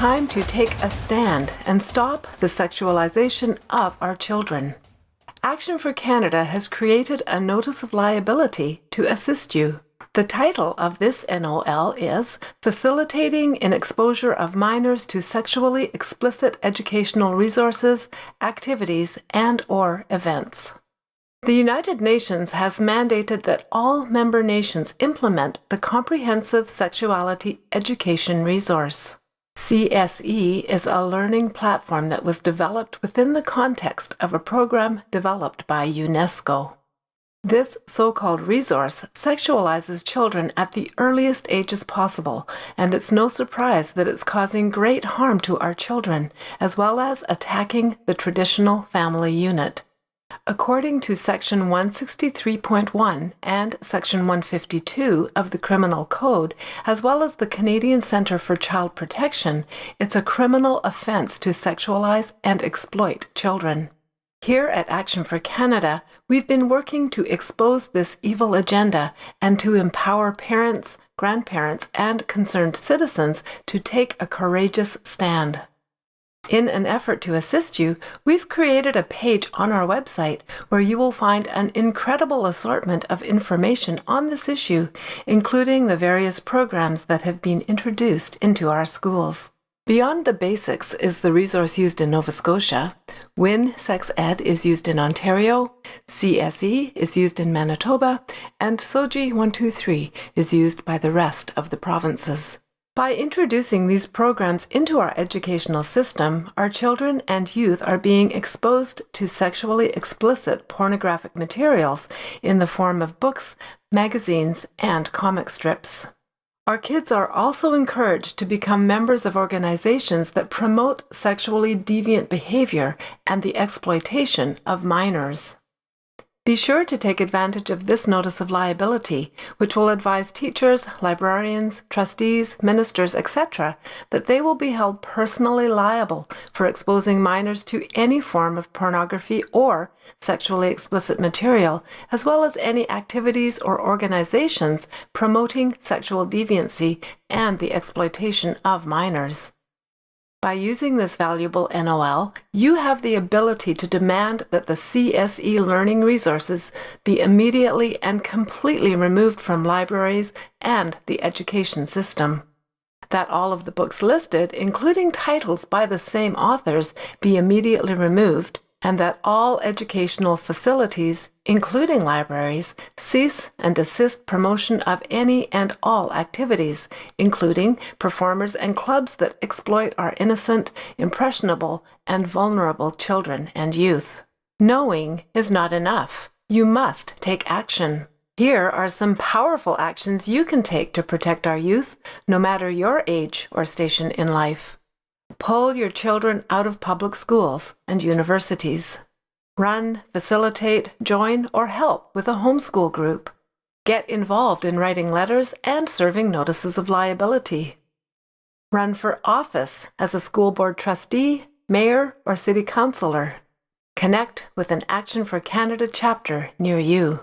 time to take a stand and stop the sexualization of our children. Action for Canada has created a notice of liability to assist you. The title of this NOL is Facilitating an Exposure of Minors to Sexually Explicit Educational Resources, Activities, and/or Events. The United Nations has mandated that all member nations implement the Comprehensive Sexuality Education Resource. CSE is a learning platform that was developed within the context of a program developed by UNESCO. This so-called resource sexualizes children at the earliest ages possible, and it's no surprise that it's causing great harm to our children, as well as attacking the traditional family unit. According to Section 163.1 and Section 152 of the Criminal Code, as well as the Canadian Centre for Child Protection, it's a criminal offence to sexualize and exploit children. Here at Action for Canada, we've been working to expose this evil agenda and to empower parents, grandparents, and concerned citizens to take a courageous stand. In an effort to assist you, we've created a page on our website where you will find an incredible assortment of information on this issue, including the various programs that have been introduced into our schools. Beyond the Basics is the resource used in Nova Scotia, WIN Sex Ed is used in Ontario, CSE is used in Manitoba, and SOGI 123 is used by the rest of the provinces. By introducing these programs into our educational system, our children and youth are being exposed to sexually explicit pornographic materials in the form of books, magazines, and comic strips. Our kids are also encouraged to become members of organizations that promote sexually deviant behavior and the exploitation of minors. Be sure to take advantage of this notice of liability, which will advise teachers, librarians, trustees, ministers, etc., that they will be held personally liable for exposing minors to any form of pornography or sexually explicit material, as well as any activities or organizations promoting sexual deviancy and the exploitation of minors. By using this valuable NOL, you have the ability to demand that the CSE learning resources be immediately and completely removed from libraries and the education system. That all of the books listed, including titles by the same authors, be immediately removed, and that all educational facilities, including libraries, cease and desist promotion of any and all activities, including performers and clubs that exploit our innocent, impressionable, and vulnerable children and youth. Knowing is not enough. You must take action. Here are some powerful actions you can take to protect our youth, no matter your age or station in life. Pull your children out of public schools and universities. Run, facilitate, join, or help with a homeschool group. Get involved in writing letters and serving notices of liability. Run for office as a school board trustee, mayor, or city councillor. Connect with an Action for Canada chapter near you.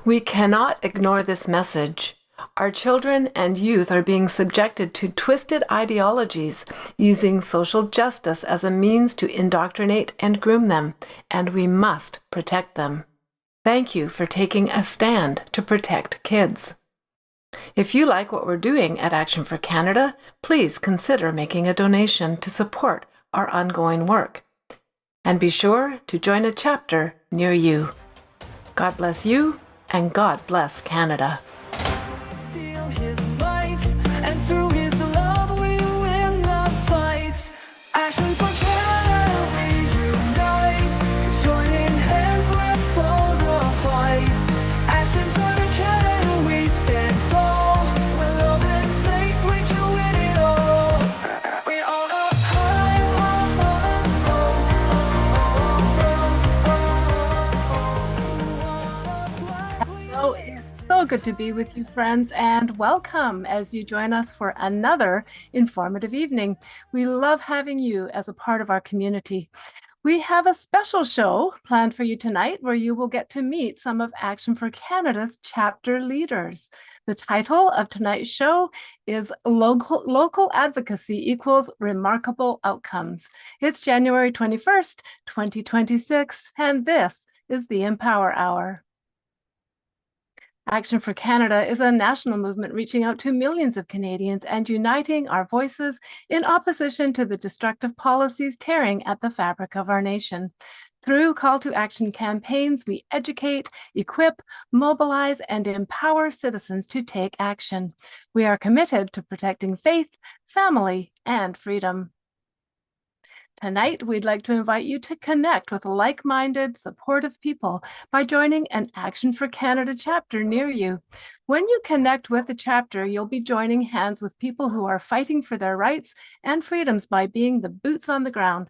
We cannot ignore this message. Our children and youth are being subjected to twisted ideologies using social justice as a means to indoctrinate and groom them, and we must protect them. Thank you for taking a stand to protect kids. If you like what we're doing at Action for Canada, please consider making a donation to support our ongoing work. And be sure to join a chapter near you. God bless you, and God bless Canada. Through his love we win the fight. Action for Canada we unite. Joining hands let fall the fight. Action for the Canada we stand tall. With love and faith we can win it all. We are up high. So it's so good to be with you, friends, and welcome as you join us for another informative evening. We love having you as a part of our community. We have a special show planned for you tonight where you will get to meet some of Action for Canada's chapter leaders. The title of tonight's show is Local Advocacy Equals Remarkable Outcomes. It's January 21st, 2026, and this is the Empower Hour. Action for Canada is a national movement reaching out to millions of Canadians and uniting our voices in opposition to the destructive policies tearing at the fabric of our nation. Through call to action campaigns, we educate, equip, mobilize, and empower citizens to take action. We are committed to protecting faith, family, and freedom. Tonight, we'd like to invite you to connect with like-minded, supportive people by joining an Action for Canada chapter near you. When you connect with a chapter, you'll be joining hands with people who are fighting for their rights and freedoms by being the boots on the ground.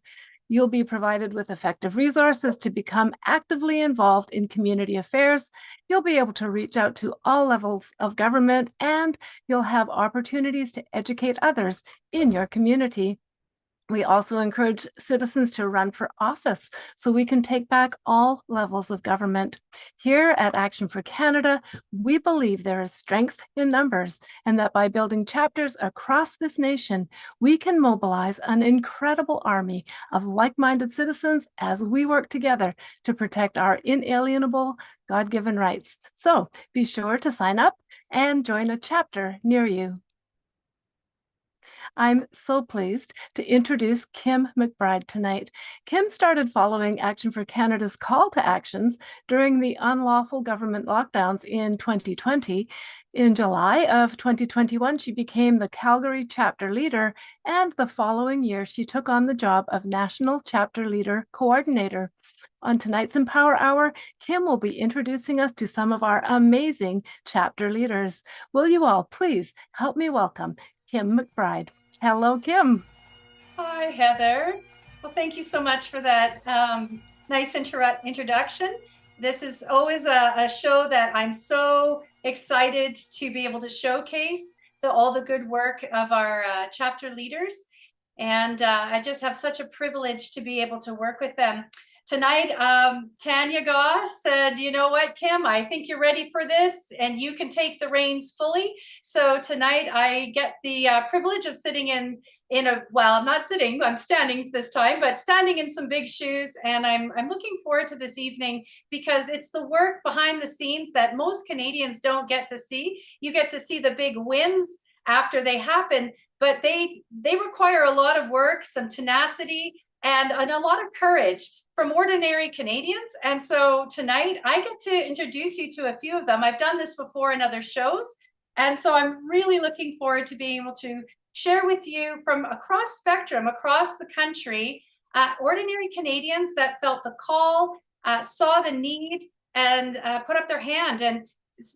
You'll be provided with effective resources to become actively involved in community affairs. You'll be able to reach out to all levels of government, and you'll have opportunities to educate others in your community. We also encourage citizens to run for office so we can take back all levels of government. Here at Action for Canada, we believe there is strength in numbers and that by building chapters across this nation, we can mobilize an incredible army of like-minded citizens as we work together to protect our inalienable God-given rights. So be sure to sign up and join a chapter near you. I'm so pleased to introduce Kim McBride tonight. Kim started following Action for Canada's call to actions during the unlawful government lockdowns in 2020. In July of 2021, she became the Calgary chapter leader, and the following year, she took on the job of National Chapter Leader Coordinator. On tonight's Empower Hour, Kim will be introducing us to some of our amazing chapter leaders. Will you all please help me welcome Kim McBride. Hello, Kim. Hi, Heather. Well, thank you so much for that nice introduction. This is always a show that I'm so excited to be able to showcase all the good work of our chapter leaders. And I just have such a privilege to be able to work with them. Tonight, Tanya Goss said, you know what, Kim, I think you're ready for this and you can take the reins fully. So tonight I get the privilege of sitting I'm not sitting, I'm standing this time, but standing in some big shoes. And I'm looking forward to this evening because it's the work behind the scenes that most Canadians don't get to see. You get to see the big wins after they happen, but they require a lot of work, some tenacity, and a lot of courage from ordinary Canadians. And so tonight I get to introduce you to a few of them. I've done this before in other shows. And so I'm really looking forward to being able to share with you from across spectrum, across the country, ordinary Canadians that felt the call, saw the need, and put up their hand. And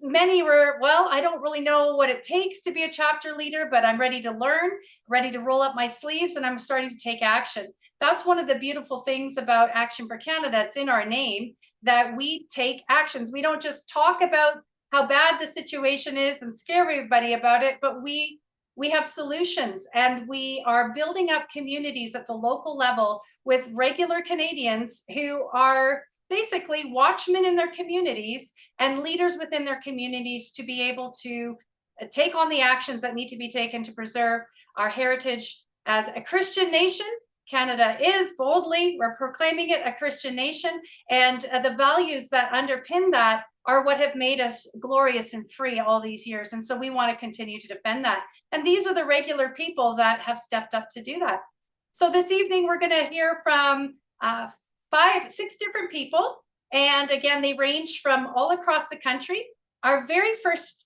many were, well, I don't really know what it takes to be a chapter leader, but I'm ready to learn, ready to roll up my sleeves, and I'm starting to take action. That's one of the beautiful things about Action for Canada. It's in our name that we take actions. We don't just talk about how bad the situation is and scare everybody about it, but we have solutions, and we are building up communities at the local level with regular Canadians who are basically watchmen in their communities and leaders within their communities to be able to take on the actions that need to be taken to preserve our heritage as a Christian nation. Canada is boldly, we're proclaiming it a Christian nation, and the values that underpin that are what have made us glorious and free all these years. And so we want to continue to defend that. And these are the regular people that have stepped up to do that. So this evening, we're going to hear from 6 different people. And again, they range from all across the country. Our very first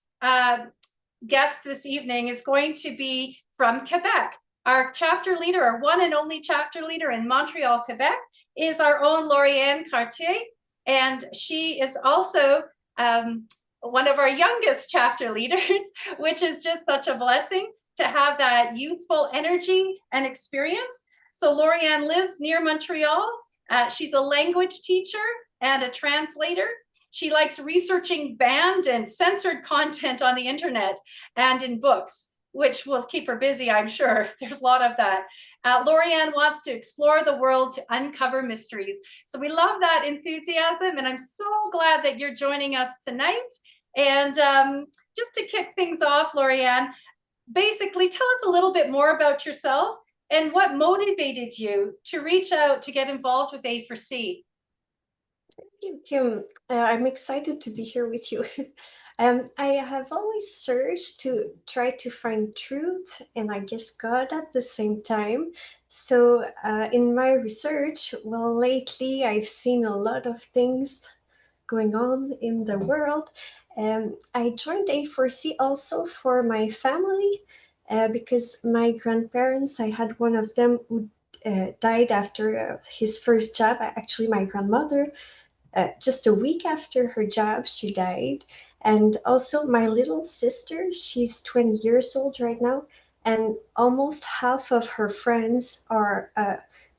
guest this evening is going to be from Quebec. Our chapter leader, our one and only chapter leader in Montreal, Quebec, is our own Lauriane Cartier. And she is also one of our youngest chapter leaders, which is just such a blessing to have that youthful energy and experience. So Lauriane lives near Montreal. She's a language teacher and a translator. She likes researching banned and censored content on the internet and in books. which will keep her busy, I'm sure. There's a lot of that. Lorianne wants to explore the world to uncover mysteries. So we love that enthusiasm, and I'm so glad that you're joining us tonight. And just to kick things off, Lorianne, basically tell us a little bit more about yourself and what motivated you to reach out to get involved with A4C. You, Kim. I'm excited to be here with you. I have always searched to try to find truth and I guess God at the same time. So, in my research, well, lately I've seen a lot of things going on in the world. I joined A4C also for my family because my grandparents, I had one of them who died after his first job. Actually, my grandmother, just a week after her job, she died. And also, my little sister, she's 20 years old right now, and almost half of her friends are,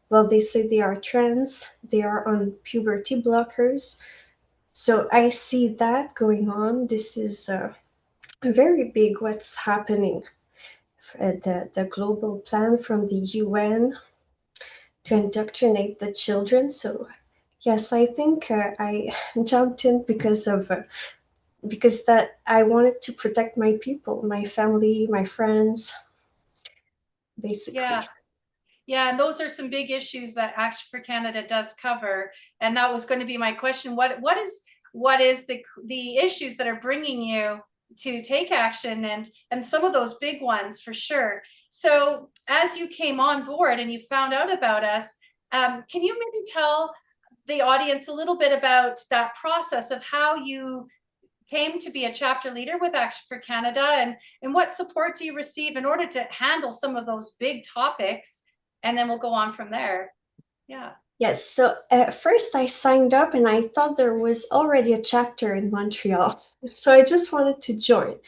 well, they say they are trans, they are on puberty blockers. So I see that going on. This is very big what's happening. The global plan from the UN to indoctrinate the children. So yes, I think I jumped in because that I wanted to protect my people, my family, my friends, basically. Yeah. Yeah, and those are some big issues that Action for Canada does cover. And that was going to be my question. What is the issues that are bringing you to take action, and some of those big ones for sure. So as you came on board and you found out about us, can you maybe tell the audience a little bit about that process of how you came to be a chapter leader with Action for Canada, and what support do you receive in order to handle some of those big topics? And then we'll go on from there. Yeah. Yes. So at first I signed up and I thought there was already a chapter in Montreal. So I just wanted to join.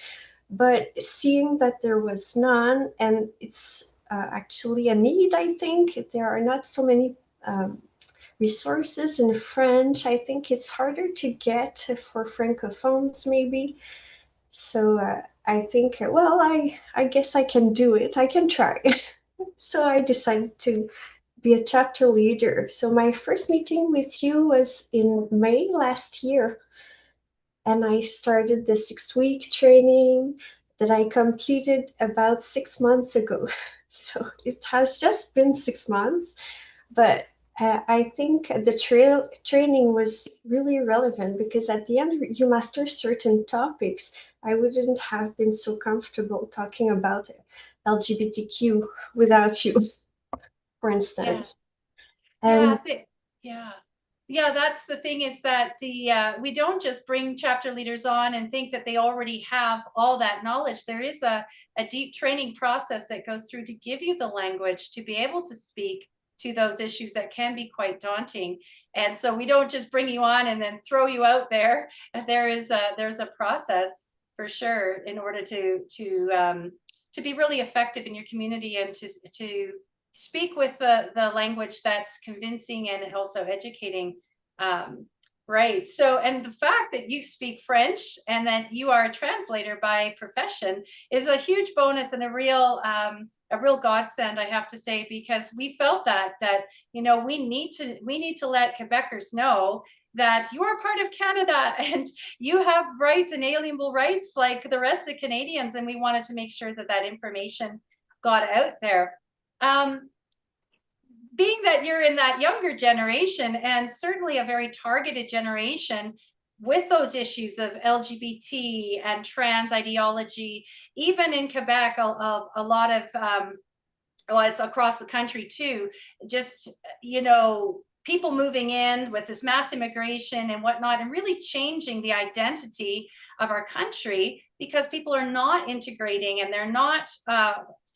But seeing that there was none, and it's actually a need, I think, there are not so many resources in French. I think it's harder to get for francophones, maybe. So I think, well, I guess I can do it. I can try. So I decided to be a chapter leader. So my first meeting with you was in May last year. And I started the 6-week training that I completed about 6 months ago. So it has just been 6 months, but I think the training was really relevant because at the end you master certain topics. I wouldn't have been so comfortable talking about LGBTQ without you, for instance. Yeah. And Yeah, that's the thing, is that we don't just bring chapter leaders on and think that they already have all that knowledge. There is a deep training process that goes through to give you the language to be able to speak to those issues that can be quite daunting. And so we don't just bring you on and then throw you out there. There's a process for sure in order to be really effective in your community and to speak with the language that's convincing and also educating. Right. So, and the fact that you speak French and that you are a translator by profession is a huge bonus and a real godsend, I have to say, because we felt that we need to let Quebecers know that you are part of Canada and you have rights, inalienable rights like the rest of the Canadians, and we wanted to make sure that information got out there. Being that you're in that younger generation, and certainly a very targeted generation with those issues of LGBT and trans ideology, even in Quebec, a lot of, well, it's across the country too, just, people moving in with this mass immigration and whatnot, and really changing the identity of our country because people are not integrating and they're not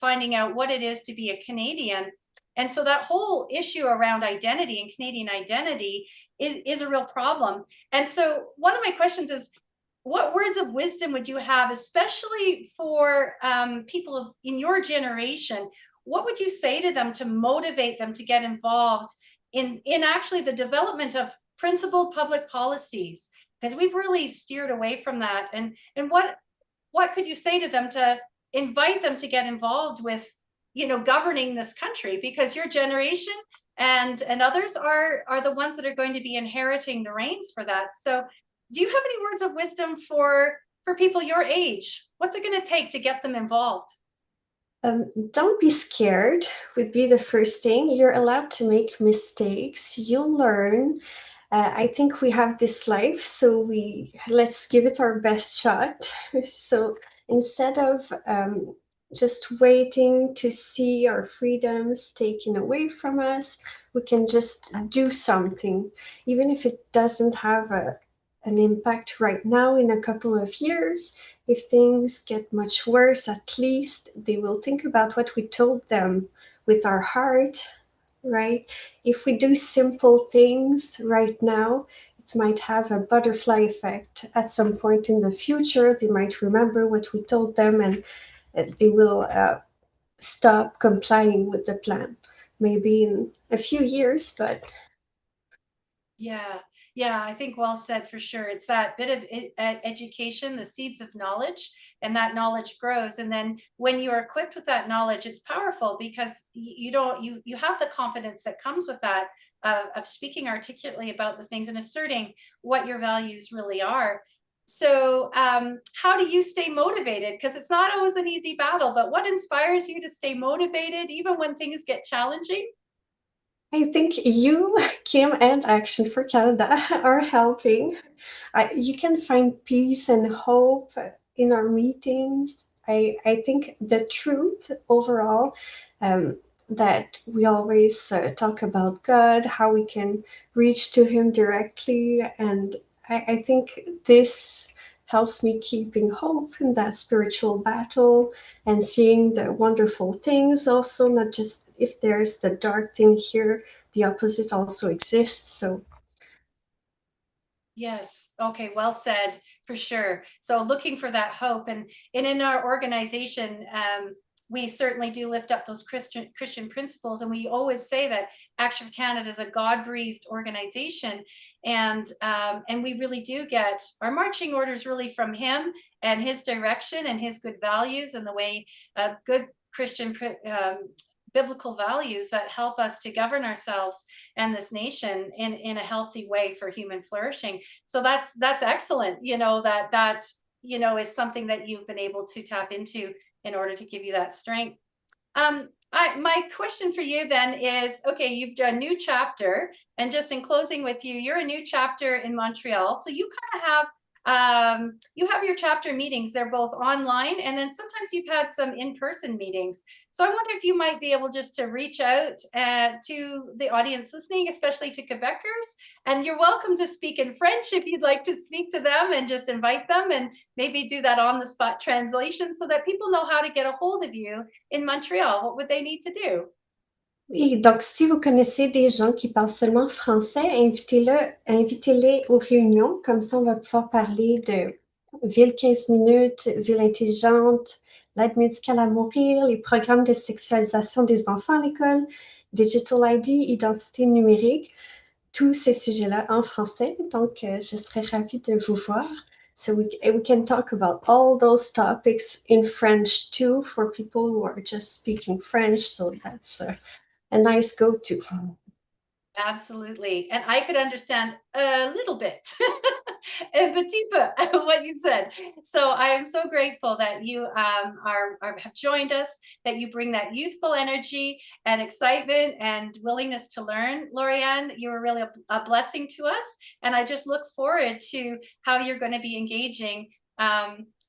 finding out what it is to be a Canadian. And so that whole issue around identity and Canadian identity is a real problem. And so one of my questions is, what words of wisdom would you have, especially for people in your generation? What would you say to them to motivate them to get involved in actually the development of principled public policies? Because we've really steered away from that. And what could you say to them to invite them to get involved with, governing this country, because your generation and others are the ones that are going to be inheriting the reins for that. So do you have any words of wisdom for people your age? What's it going to take to get them involved? Don't be scared would be the first thing. You're allowed to make mistakes. You'll learn. I think we have this life, so let's give it our best shot. So instead of just waiting to see our freedoms taken away from us, we can just do something, even if it doesn't have an impact right now. In a couple of years, if things get much worse, at least they will think about what we told them with our heart, right? If we do simple things right now, it might have a butterfly effect. At some point in the future, they might remember what we told them, and they will stop complying with the plan. Maybe in a few years, but Yeah, yeah, I think well said for sure. It's that bit of education, the seeds of knowledge, and that knowledge grows. And then when you are equipped with that knowledge, it's powerful, because you have the confidence that comes with that, of speaking articulately about the things and asserting what your values really are. So, how do you stay motivated? Because it's not always an easy battle, but what inspires you to stay motivated even when things get challenging? I think you, Kim, and Action for Canada are helping. You can find peace and hope in our meetings. I think the truth overall, that we always talk about God, how we can reach to Him directly. And I think this helps me keeping hope in that spiritual battle and seeing the wonderful things also, not just if there's the dark thing here, the opposite also exists. So Yes. Okay. Well said, for sure. So looking for that hope, and in our organization, we certainly do lift up those Christian principles, and we always say that Action for Canada is a God-breathed organization, and we really do get our marching orders really from Him and His direction and His good values, and the way good Christian biblical values that help us to govern ourselves and this nation in a healthy way for human flourishing. So that's excellent. Is something that you've been able to tap into in order to give you that strength. My question for you then is, okay, you've done a new chapter, and just in closing with you, you're a new chapter in Montreal. So you kind of have you have your chapter meetings. They're both online, and then sometimes you've had some in-person meetings. So I wonder if you might be able just to reach out to the audience listening, especially to Quebecers, and you're welcome to speak in French if you'd like to speak to them, and just invite them, and maybe do that on the spot translation so that people know how to get a hold of you in Montreal. What would they need to do? et donc, si vous connaissez des gens qui parlent seulement français, invitez-les aux réunions. Comme ça, on va pouvoir parler de Ville 15 minutes, Ville intelligente, l'aide médicale à mourir, les programmes de sexualisation des enfants à l'école, Digital ID, identité numérique, tous ces sujets-là en français. Donc, je serais ravie de vous voir. So we can talk about all those topics in French too, for people who are just speaking French. So that's a nice go-to. Absolutely. And I could understand a little bit, un petit peu, what you said. So I am so grateful that you have joined us, that you bring that youthful energy and excitement and willingness to learn. Lorianne, you were really a blessing to us. And I just look forward to how you're going to be engaging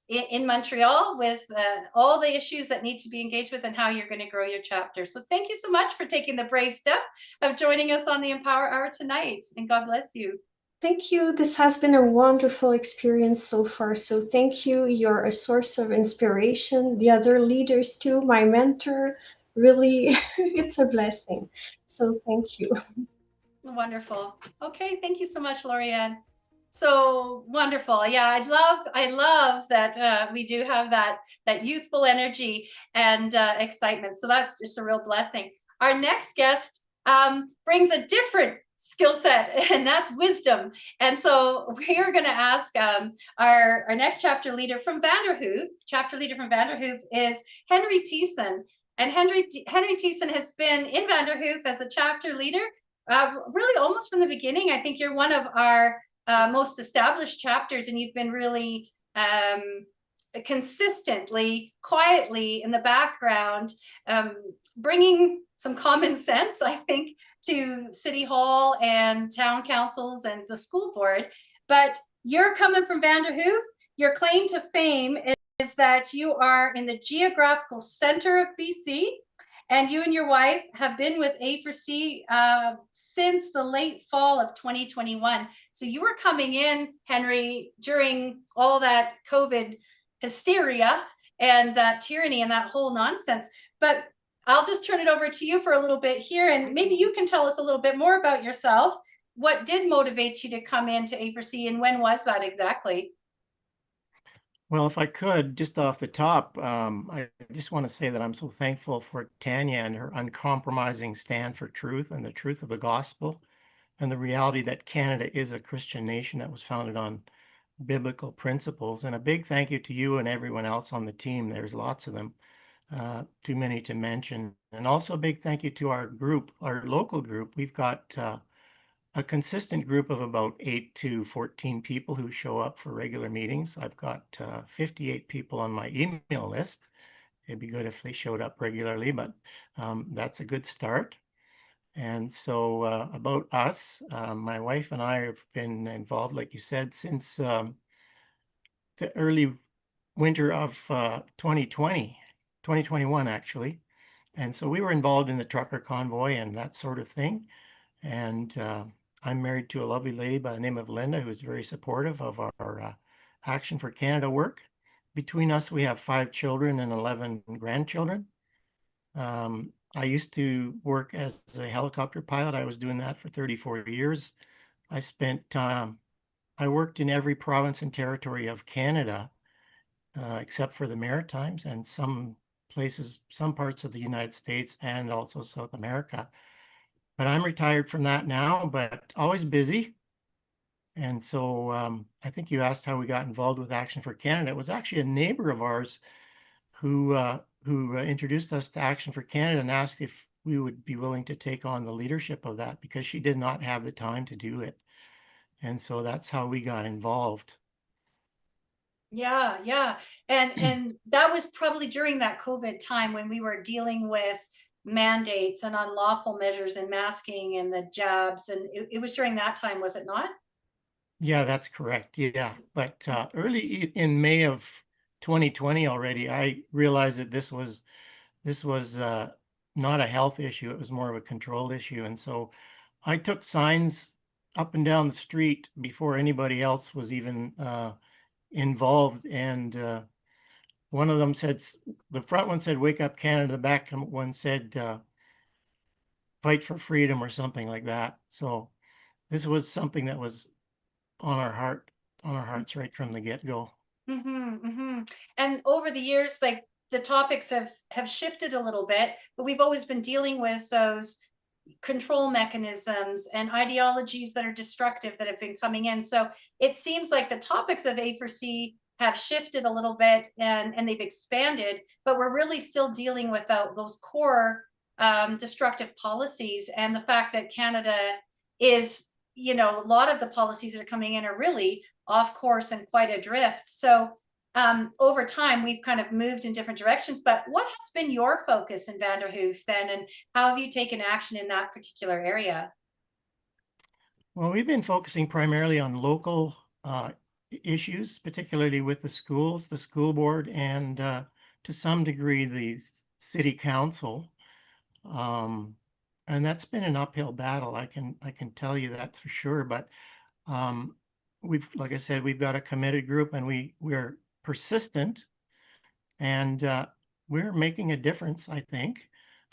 in Montreal with all the issues that need to be engaged with, and how you're going to grow your chapter. So thank you so much for taking the brave step of joining us on the Empower Hour tonight, and God bless you. Thank you. This has been a wonderful experience so far. So thank you. You're a source of inspiration. The other leaders too, my mentor, really, it's a blessing. So thank you. Wonderful. Okay, thank you so much, Lorianne. So wonderful. Yeah, I love that we do have that youthful energy and excitement. So that's just a real blessing. Our next guest brings a different skill set, and that's wisdom. And so we are going to ask our next chapter leader from Vanderhoof. Chapter leader from Vanderhoof is Henry Thiessen. And Henry Thiessen has been in Vanderhoof as a chapter leader really almost from the beginning. I think you're one of our most established chapters, and you've been really consistently, quietly in the background, bringing some common sense, I think, to City Hall and town councils and the school board. But you're coming from Vanderhoof. Your claim to fame is that you are in the geographical center of BC, and you and your wife have been with A4C since the late fall of 2021. So you were coming in, Henry, during all that COVID hysteria and that tyranny and that whole nonsense. But I'll just turn it over to you for a little bit here, and maybe you can tell us a little bit more about yourself. What did motivate you to come into A4C, and when was that exactly? Well, if I could, just off the top, I just want to say that I'm so thankful for Tanya and her uncompromising stand for truth and the truth of the gospel and the reality that Canada is a Christian nation that was founded on biblical principles. And a big thank you to you and everyone else on the team. There's lots of them, too many to mention. And also a big thank you to our group, our local group. We've got a consistent group of about 8 to 14 people who show up for regular meetings. I've got 58 people on my email list. It'd be good if they showed up regularly, but that's a good start. And so about us, my wife and I have been involved, like you said, since the early winter of 2021, actually. And so we were involved in the trucker convoy and that sort of thing. And I'm married to a lovely lady by the name of Linda, who's very supportive of our Action for Canada work. Between us, we have 5 children and 11 grandchildren. I used to work as a helicopter pilot. I was doing that for 34 years. I worked in every province and territory of Canada, except for the Maritimes and some places, some parts of the United States and also South America. But I'm retired from that now, but always busy. And so I think you asked how we got involved with Action for Canada. It was actually a neighbor of ours who introduced us to Action for Canada and asked if we would be willing to take on the leadership of that because she did not have the time to do it. And so that's how we got involved. Yeah. And that was probably during that COVID time when we were dealing with mandates and unlawful measures and masking and the jabs. And it was during that time, was it not? Yeah, that's correct. Yeah. But early in May of 2020 already, I realized that this was not a health issue. It was more of a control issue. And so I took signs up and down the street before anybody else was even involved. And one of them said, the front one said, "Wake up Canada." The back one said, "Fight for freedom," or something like that. So this was something that was on our hearts right from the get-go. And over the years, like the topics have shifted a little bit, but we've always been dealing with those control mechanisms and ideologies that are destructive that have been coming in. So it seems like the topics of A4C have shifted a little bit and they've expanded, but we're really still dealing with those core destructive policies, and the fact that Canada is, a lot of the policies that are coming in are really off course and quite adrift. So over time, we've kind of moved in different directions. But what has been your focus in Vanderhoof then, and how have you taken action in that particular area? Well, we've been focusing primarily on local issues, particularly with the schools, the school board, and to some degree the city council. And that's been an uphill battle. I can tell you that for sure. But like I said, we've got a committed group, and we're persistent, and we're making a difference. I think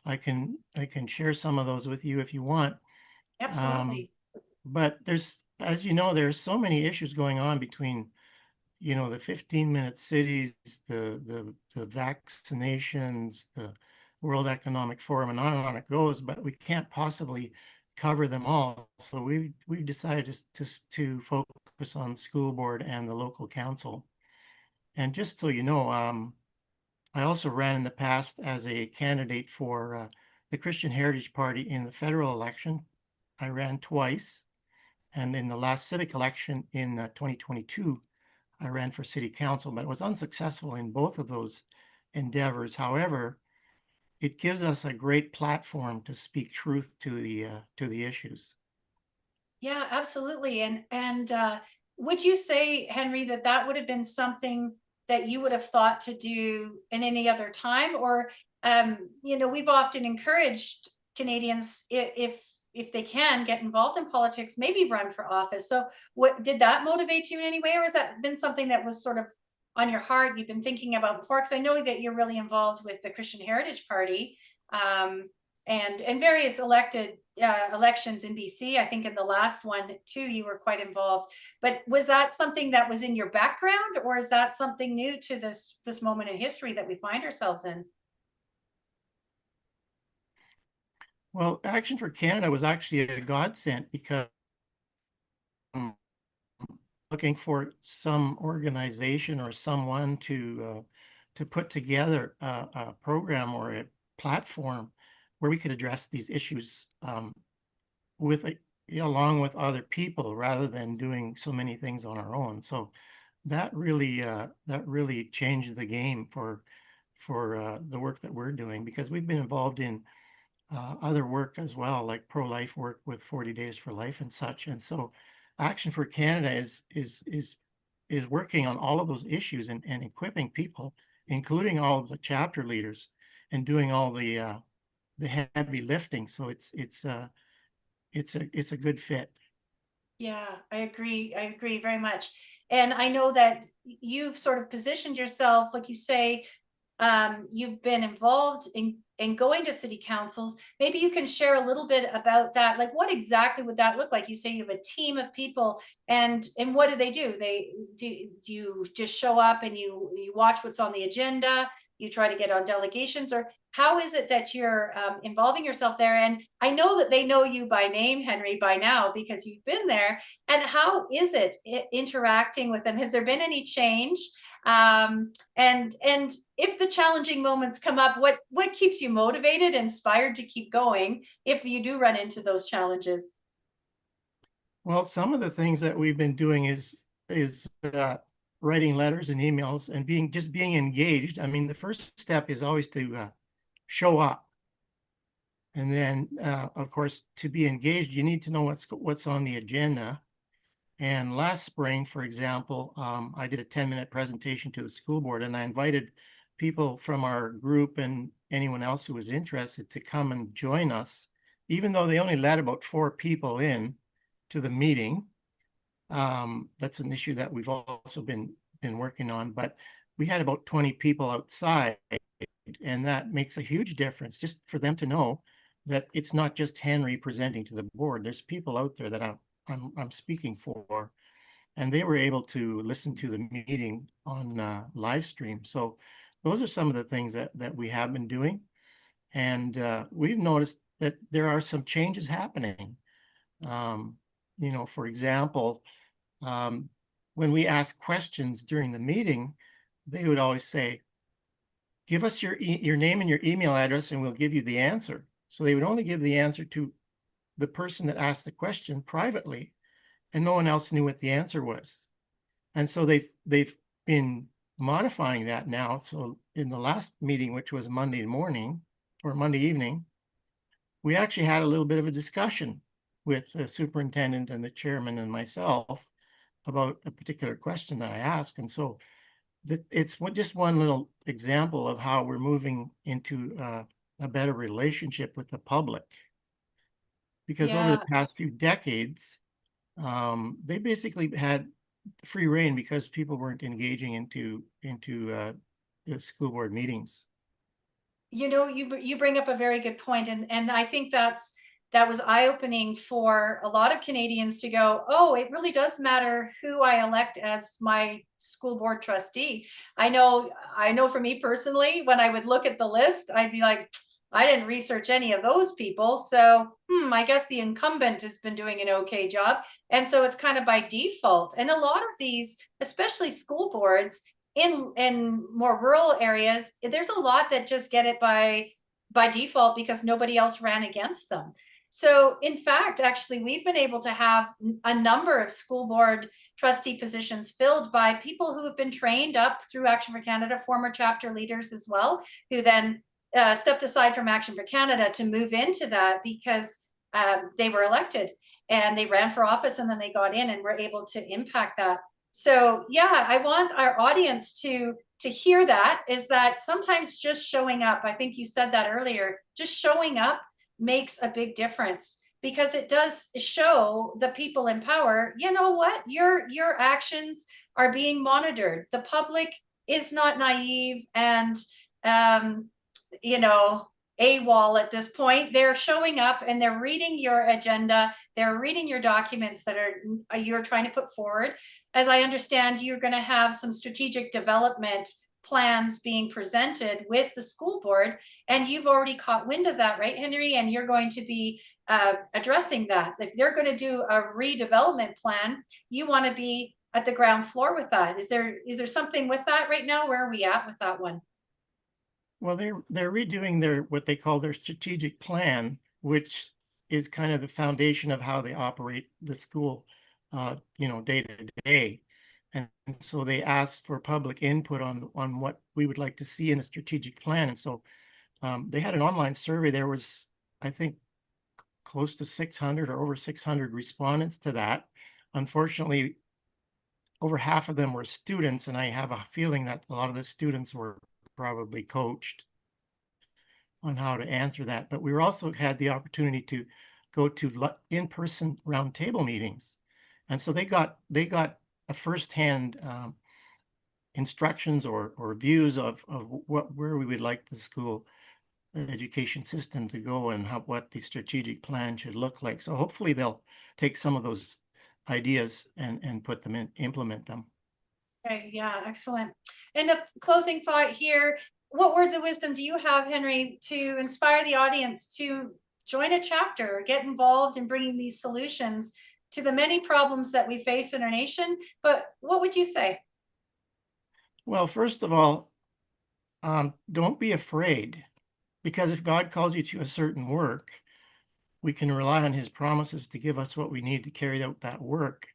I can share some of those with you if you want. Absolutely. But as you know, there's so many issues going on between, the 15-minute cities, the vaccinations, the World Economic Forum, and on it goes. But we can't possibly cover them all. So we decided to focus on the school board and the local council. And just so you know, I also ran in the past as a candidate for the Christian Heritage Party in the federal election. I ran twice, and in the last civic election in 2022, I ran for city council, but was unsuccessful in both of those endeavors. However, it gives us a great platform to speak truth to the issues. Yeah, absolutely. And would you say, Henry, that that would have been something that you would have thought to do in any other time? Or, you know, we've often encouraged Canadians, if they can get involved in politics, maybe run for office. So what did that motivate you in any way, or has that been something that was sort of on your heart, you've been thinking about before? Because I know that you're really involved with the Christian Heritage Party, and various elections in BC. I think in the last one too, you were quite involved. But was that something that was in your background, or is that something new to this moment in history that we find ourselves in? Well, Action for Canada was actually a godsend because looking for some organization or someone to put together a program or a platform where we could address these issues with along with other people rather than doing so many things on our own. So that really changed the game for the work that we're doing, because we've been involved in other work as well, like pro-life work with 40 Days for Life and such. And so Action for Canada is working on all of those issues and equipping people, including all of the chapter leaders, and doing all the heavy lifting. So it's a good fit. Yeah, I agree. I agree very much. And I know that you've sort of positioned yourself, like you say, you've been involved in going to city councils. Maybe you can share a little bit about that. Like, what exactly would that look like? You say you have a team of people, and what do they do? Do you just show up and you watch what's on the agenda? You try to get on delegations, or how is it that you're involving yourself there? And I know that they know you by name, Henry, by now, because you've been there. And how is it interacting with them? Has there been any change? And if the challenging moments come up, what keeps you motivated, inspired to keep going if you do run into those challenges? Well, some of the things that we've been doing is writing letters and emails and being engaged. I mean, the first step is always to show up, and then of course, to be engaged, you need to know what's on the agenda. And last spring, for example, I did a 10-minute presentation to the school board, and I invited people from our group and anyone else who was interested to come and join us, even though they only let about 4 people in to the meeting. That's an issue that we've also been working on, but we had about 20 people outside, and that makes a huge difference just for them to know that it's not just Henry presenting to the board. There's people out there that I'm speaking for, and they were able to listen to the meeting on live stream. So those are some of the things that we have been doing, and we've noticed that there are some changes happening. You know, for example, when we ask questions during the meeting, they would always say, "Give us your name and your email address, and we'll give you the answer." So they would only give the answer to the person that asked the question privately, and no one else knew what the answer was. And so they've been modifying that now. So in the last meeting, which was Monday morning or Monday evening, we actually had a little bit of a discussion with the superintendent and the chairman and myself about a particular question that I asked. And so it's just one little example of how we're moving into a better relationship with the public. Because over the past few decades, they basically had free reign because people weren't engaging into the school board meetings. You know, you bring up a very good point, and I think that was eye-opening for a lot of Canadians to go, oh, it really does matter who I elect as my school board trustee. I know for me personally, when I would look at the list, I'd be like, I didn't research any of those people. So, I guess the incumbent has been doing an okay job. And so it's kind of by default. And a lot of these, especially school boards in more rural areas, there's a lot that just get it by default because nobody else ran against them. So in fact, actually, we've been able to have a number of school board trustee positions filled by people who have been trained up through Action for Canada, former chapter leaders as well, who then stepped aside from Action for Canada to move into that because they were elected and they ran for office and then they got in and were able to impact that. So yeah, I want our audience to hear that, is that sometimes just showing up, I think you said that earlier, just showing up makes a big difference, because it does show the people in power, you know what, your actions are being monitored. The public is not naive and you know, AWOL at this point. They're showing up and they're reading your agenda, they're reading your documents that you're trying to put forward. As I understand, you're going to have some strategic development plans being presented with the school board, and you've already caught wind of that, right, Henry? And you're going to be addressing that. If they're going to do a redevelopment plan, you want to be at the ground floor with that. Is there something with that right now? Where are we at with that one? Well, they're redoing their what they call their strategic plan, which is kind of the foundation of how they operate the school, day to day. And so they asked for public input on what we would like to see in a strategic plan. And so they had an online survey. There was, I think, close to 600 or over 600 respondents to that. Unfortunately, over half of them were students, and I have a feeling that a lot of the students were probably coached on how to answer that. But we also had the opportunity to go to in-person roundtable meetings, and so they got a firsthand instructions or views of where we would like the school education system to go and what the strategic plan should look like. So hopefully they'll take some of those ideas and put them in, implement them. Okay, yeah, excellent. And the closing thought here, what words of wisdom do you have, Henry, to inspire the audience to join a chapter, get involved in bringing these solutions to the many problems that we face in our nation? But what would you say? Well, first of all, don't be afraid, because if God calls you to a certain work, we can rely on his promises to give us what we need to carry out that work.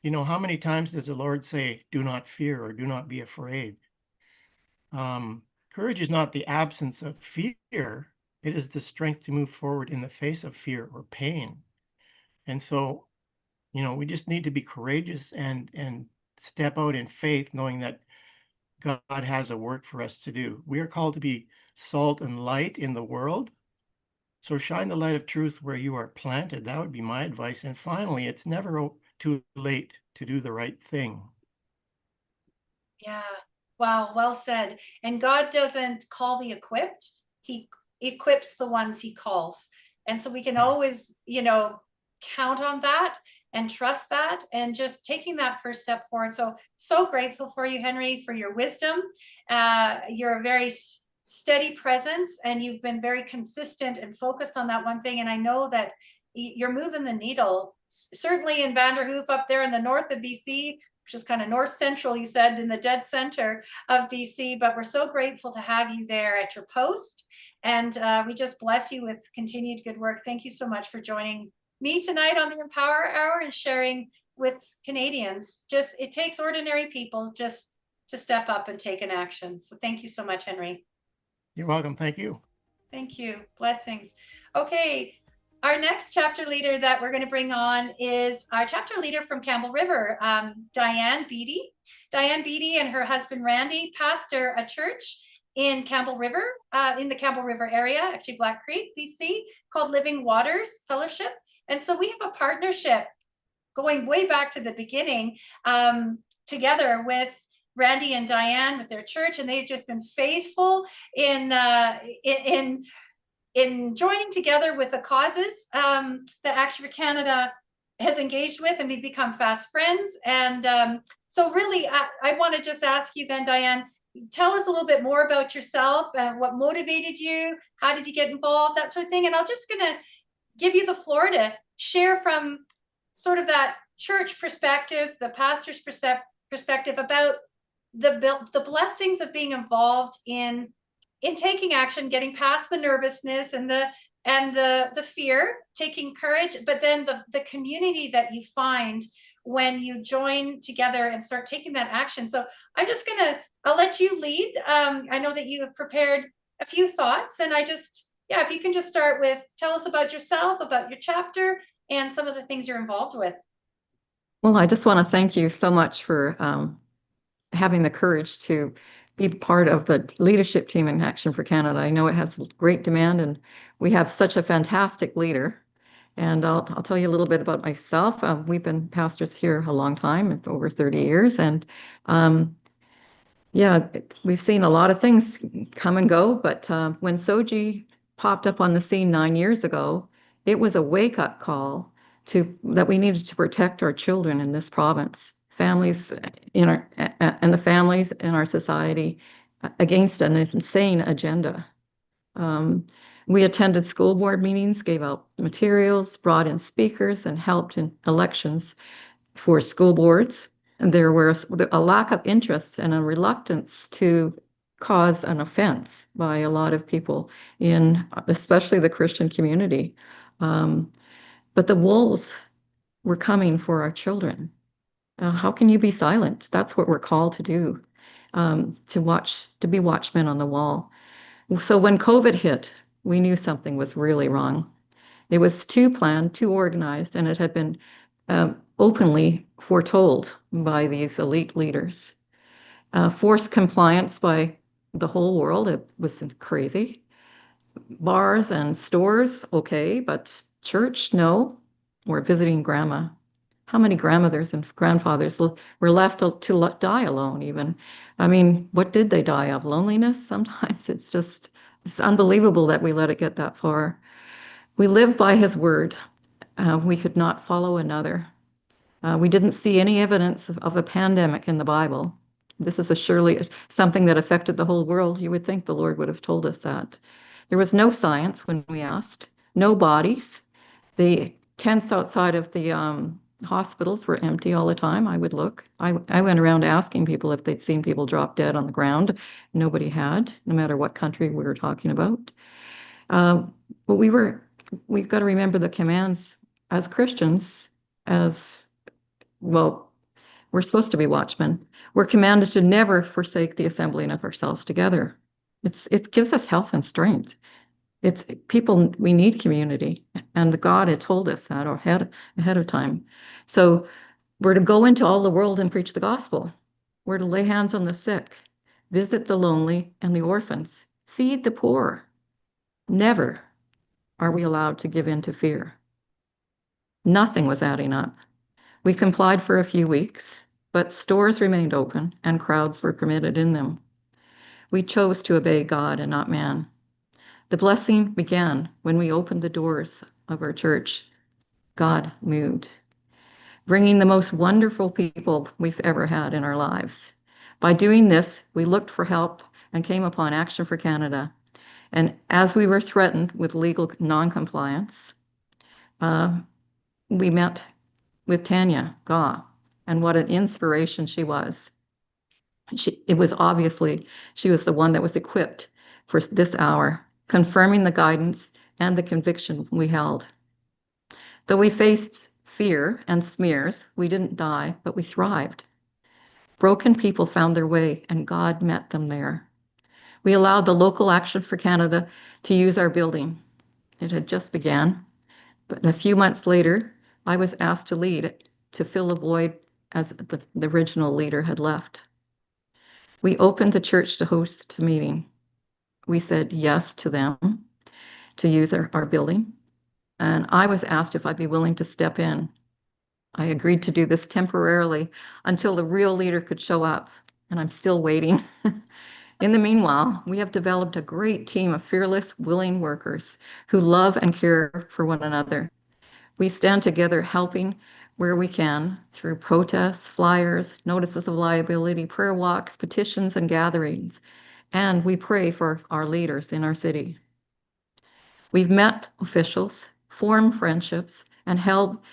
You know, how many times does the Lord say, do not fear or do not be afraid? Courage is not the absence of fear. It is the strength to move forward in the face of fear or pain. And so, we just need to be courageous and step out in faith, knowing that God has a work for us to do. We are called to be salt and light in the world. So shine the light of truth where you are planted. That would be my advice. And finally, it's never too late to do the right thing. Yeah, wow, well said. And God doesn't call the equipped, he equips the ones he calls. And so we can always, count on that and trust that, and just taking that first step forward. So grateful for you, Henry, for your wisdom. You're a very steady presence, and you've been very consistent and focused on that one thing. And I know that you're moving the needle, certainly in Vanderhoof up there in the north of BC, which is kind of north central, you said, in the dead center of BC. But we're so grateful to have you there at your post. And we just bless you with continued good work. Thank you so much for joining me tonight on the Empower Hour and sharing with Canadians. Just, it takes ordinary people just to step up and take an action. So thank you so much, Henry. You're welcome. Thank you. Thank you. Blessings. Okay. Our next chapter leader that we're going to bring on is our chapter leader from Campbell River, Diane Beattie. Diane Beattie and her husband, Randy, pastor a church in Campbell River, in the Campbell River area, actually Black Creek, BC, called Living Waters Fellowship. And so we have a partnership going way back to the beginning, together with Randy and Diane with their church, and they've just been faithful in joining together with the causes that Action for Canada has engaged with, and we've become fast friends. And so really, I want to just ask you then, Diane, tell us a little bit more about yourself and what motivated you, how did you get involved, that sort of thing. And I'm just going to give you the floor to share from sort of that church perspective, the pastor's perspective about the blessings of being involved in taking action, getting past the nervousness and the fear, taking courage, but then the community that you find when you join together and start taking that action. So I'll let you lead. I know that you have prepared a few thoughts, and if you can just start with, tell us about yourself, about your chapter, and some of the things you're involved with. Well, I just want to thank you so much for having the courage to be part of the leadership team in Action for Canada. I know it has great demand, and we have such a fantastic leader. And I'll tell you a little bit about myself. We've been pastors here a long time, it's over 30 years, and we've seen a lot of things come and go. But when Soji popped up on the scene 9 years ago, it was a wake-up call that we needed to protect our children in this province, families and the families in our society against an insane agenda. We attended school board meetings, gave out materials, brought in speakers, and helped in elections for school boards. And there was a lack of interest and a reluctance to cause an offense by a lot of people in especially the Christian community. But the wolves were coming for our children. How can you be silent? That's what we're called to do, to be watchmen on the wall. So when COVID hit, we knew something was really wrong. It was too planned, too organized, and it had been openly foretold by these elite leaders. Forced compliance by the whole world, it was crazy. Bars and stores, okay, but church, no. We're visiting grandma. How many grandmothers and grandfathers were left to die alone even? I mean, what did they die of? Loneliness? Sometimes it's unbelievable that we let it get that far. We live by his word. We could not follow another. We didn't see any evidence of a pandemic in the Bible. This is surely something that affected the whole world. You would think the Lord would have told us that. There was no science when we asked, no bodies. The tents outside of the hospitals were empty all the time. I would look. I went around asking people if they'd seen people drop dead on the ground. Nobody had, no matter what country we were talking about. But we've got to remember the commands as Christians, as well, we're supposed to be watchmen. We're commanded to never forsake the assembling of ourselves together. It gives us health and strength. It's people, we need community, and the God had told us that ahead of time. So we're to go into all the world and preach the gospel. We're to lay hands on the sick, visit the lonely and the orphans, feed the poor. Never are we allowed to give in to fear. Nothing was adding up. We complied for a few weeks, but stores remained open and crowds were permitted in them. We chose to obey God and not man. The blessing began when we opened the doors of our church. God moved, bringing the most wonderful people we've ever had in our lives. By doing this, we looked for help and came upon Action for Canada. And as we were threatened with legal noncompliance, we met with Tanya Gaw, and what an inspiration she was. It was obviously she was the one that was equipped for this hour, confirming the guidance and the conviction we held. Though we faced fear and smears, we didn't die, but we thrived. Broken people found their way, and God met them there. We allowed the local Action for Canada to use our building. It had just began, but a few months later, I was asked to lead it to fill a void as the original leader had left. We opened the church to host a meeting. We said yes to them to use our building, and I was asked if I'd be willing to step in. I agreed to do this temporarily until the real leader could show up, and I'm still waiting. In the meanwhile, we have developed a great team of fearless, willing workers who love and care for one another. We stand together helping where we can through protests, flyers, notices of liability, prayer walks, petitions, and gatherings. And we pray for our leaders in our city. We've met officials, formed friendships, and helped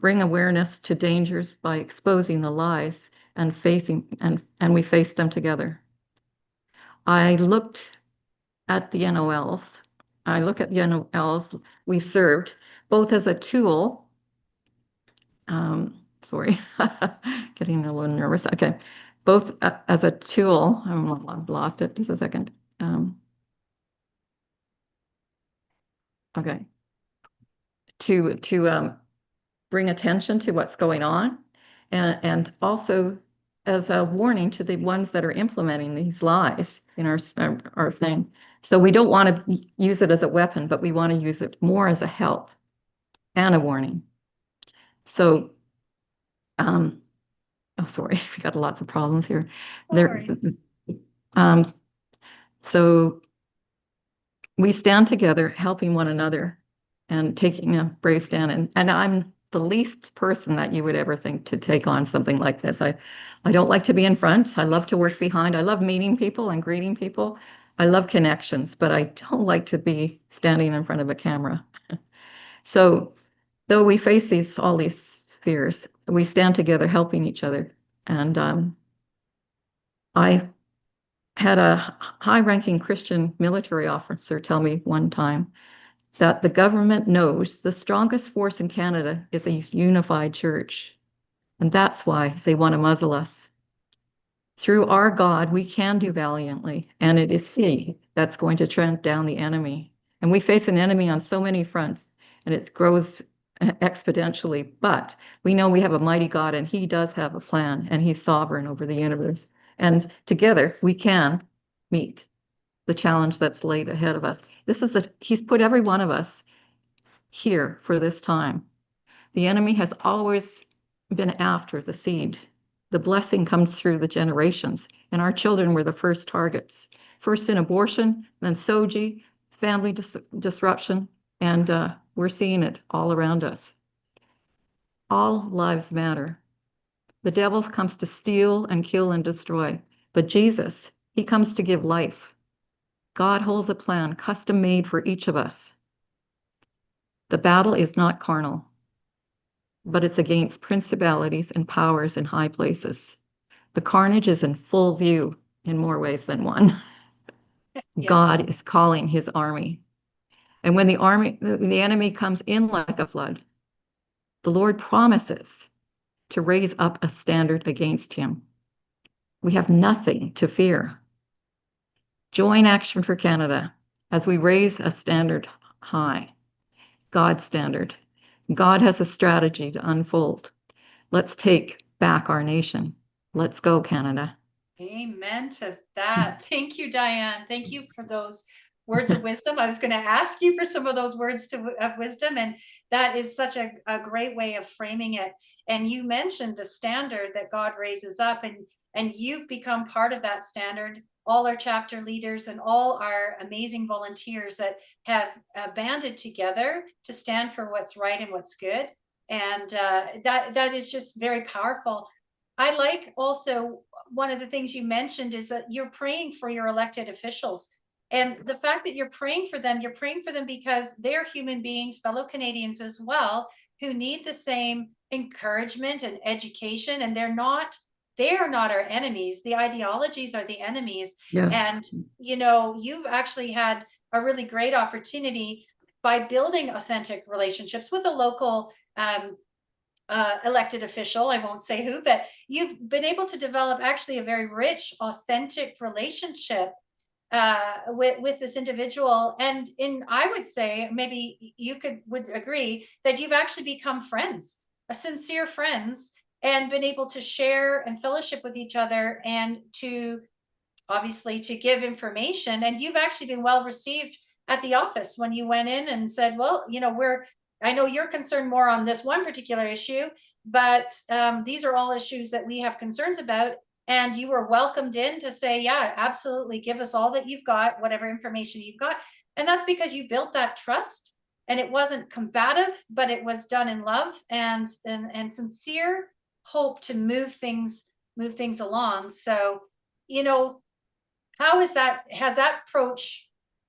bring awareness to dangers by exposing the lies and we faced them together. I looked at the NOLs. I look at the NOLs we've served both as a tool. Sorry, getting a little nervous. Okay, both as a tool. I've lost it. Just a second. Okay. To bring attention to what's going on, and also as a warning to the ones that are implementing these lies in our thing. So we don't want to use it as a weapon, but we want to use it more as a help and a warning. So, oh, sorry, we got lots of problems here. There, so we stand together, helping one another and taking a brave stand. And I'm the least person that you would ever think to take on something like this. I don't like to be in front. I love to work behind. I love meeting people and greeting people. I love connections, but I don't like to be standing in front of a camera. So though we face all these fears, we stand together helping each other. And I had a high-ranking Christian military officer tell me one time that the government knows the strongest force in Canada is a unified church. And that's why they want to muzzle us. Through our God, we can do valiantly, and it is He that's going to tramp down the enemy. And we face an enemy on so many fronts, and it grows exponentially. But we know we have a mighty God, and He does have a plan, and He's sovereign over the universe. And together, we can meet the challenge that's laid ahead of us. He's put every one of us here for this time. The enemy has always been after the seed. The blessing comes through the generations, and our children were the first targets. First in abortion, then SOGI, family disruption, and we're seeing it all around us. All lives matter. The devil comes to steal and kill and destroy, but Jesus, He comes to give life. God holds a plan custom made for each of us. The battle is not carnal, but it's against principalities and powers in high places. The carnage is in full view in more ways than one. Yes. God is calling His army. And when the enemy comes in like a flood, the Lord promises to raise up a standard against him. We have nothing to fear. Join Action for Canada as we raise a standard high, God's standard. God has a strategy to unfold. Let's take back our nation. Let's go, Canada. Amen to that. Thank you, Diane. Thank you for those words of wisdom. I was going to ask you for some of those words of wisdom, and that is such a great way of framing it. And you mentioned the standard that God raises up, and you've become part of that standard. All our chapter leaders and all our amazing volunteers that have banded together to stand for what's right and what's good. And that is just very powerful. I like also one of the things you mentioned is that you're praying for your elected officials. And the fact that you're praying for them because they're human beings, fellow Canadians as well, who need the same encouragement and education. And they are not our enemies. The ideologies are the enemies. Yes. And, you've actually had a really great opportunity by building authentic relationships with a local elected official. I won't say who, but you've been able to develop actually a very rich, authentic relationship with this individual. And I would say, maybe you would agree, that you've actually become friends, sincere friends, and been able to share and fellowship with each other, and to give information. And you've actually been well received at the office when you went in and said, well, I know you're concerned more on this one particular issue, but these are all issues that we have concerns about. And you were welcomed in to say, yeah, absolutely, give us all that you've got, whatever information you've got. And that's because you built that trust and it wasn't combative, but it was done in love and sincere hope to move things along. So, you know, has that approach,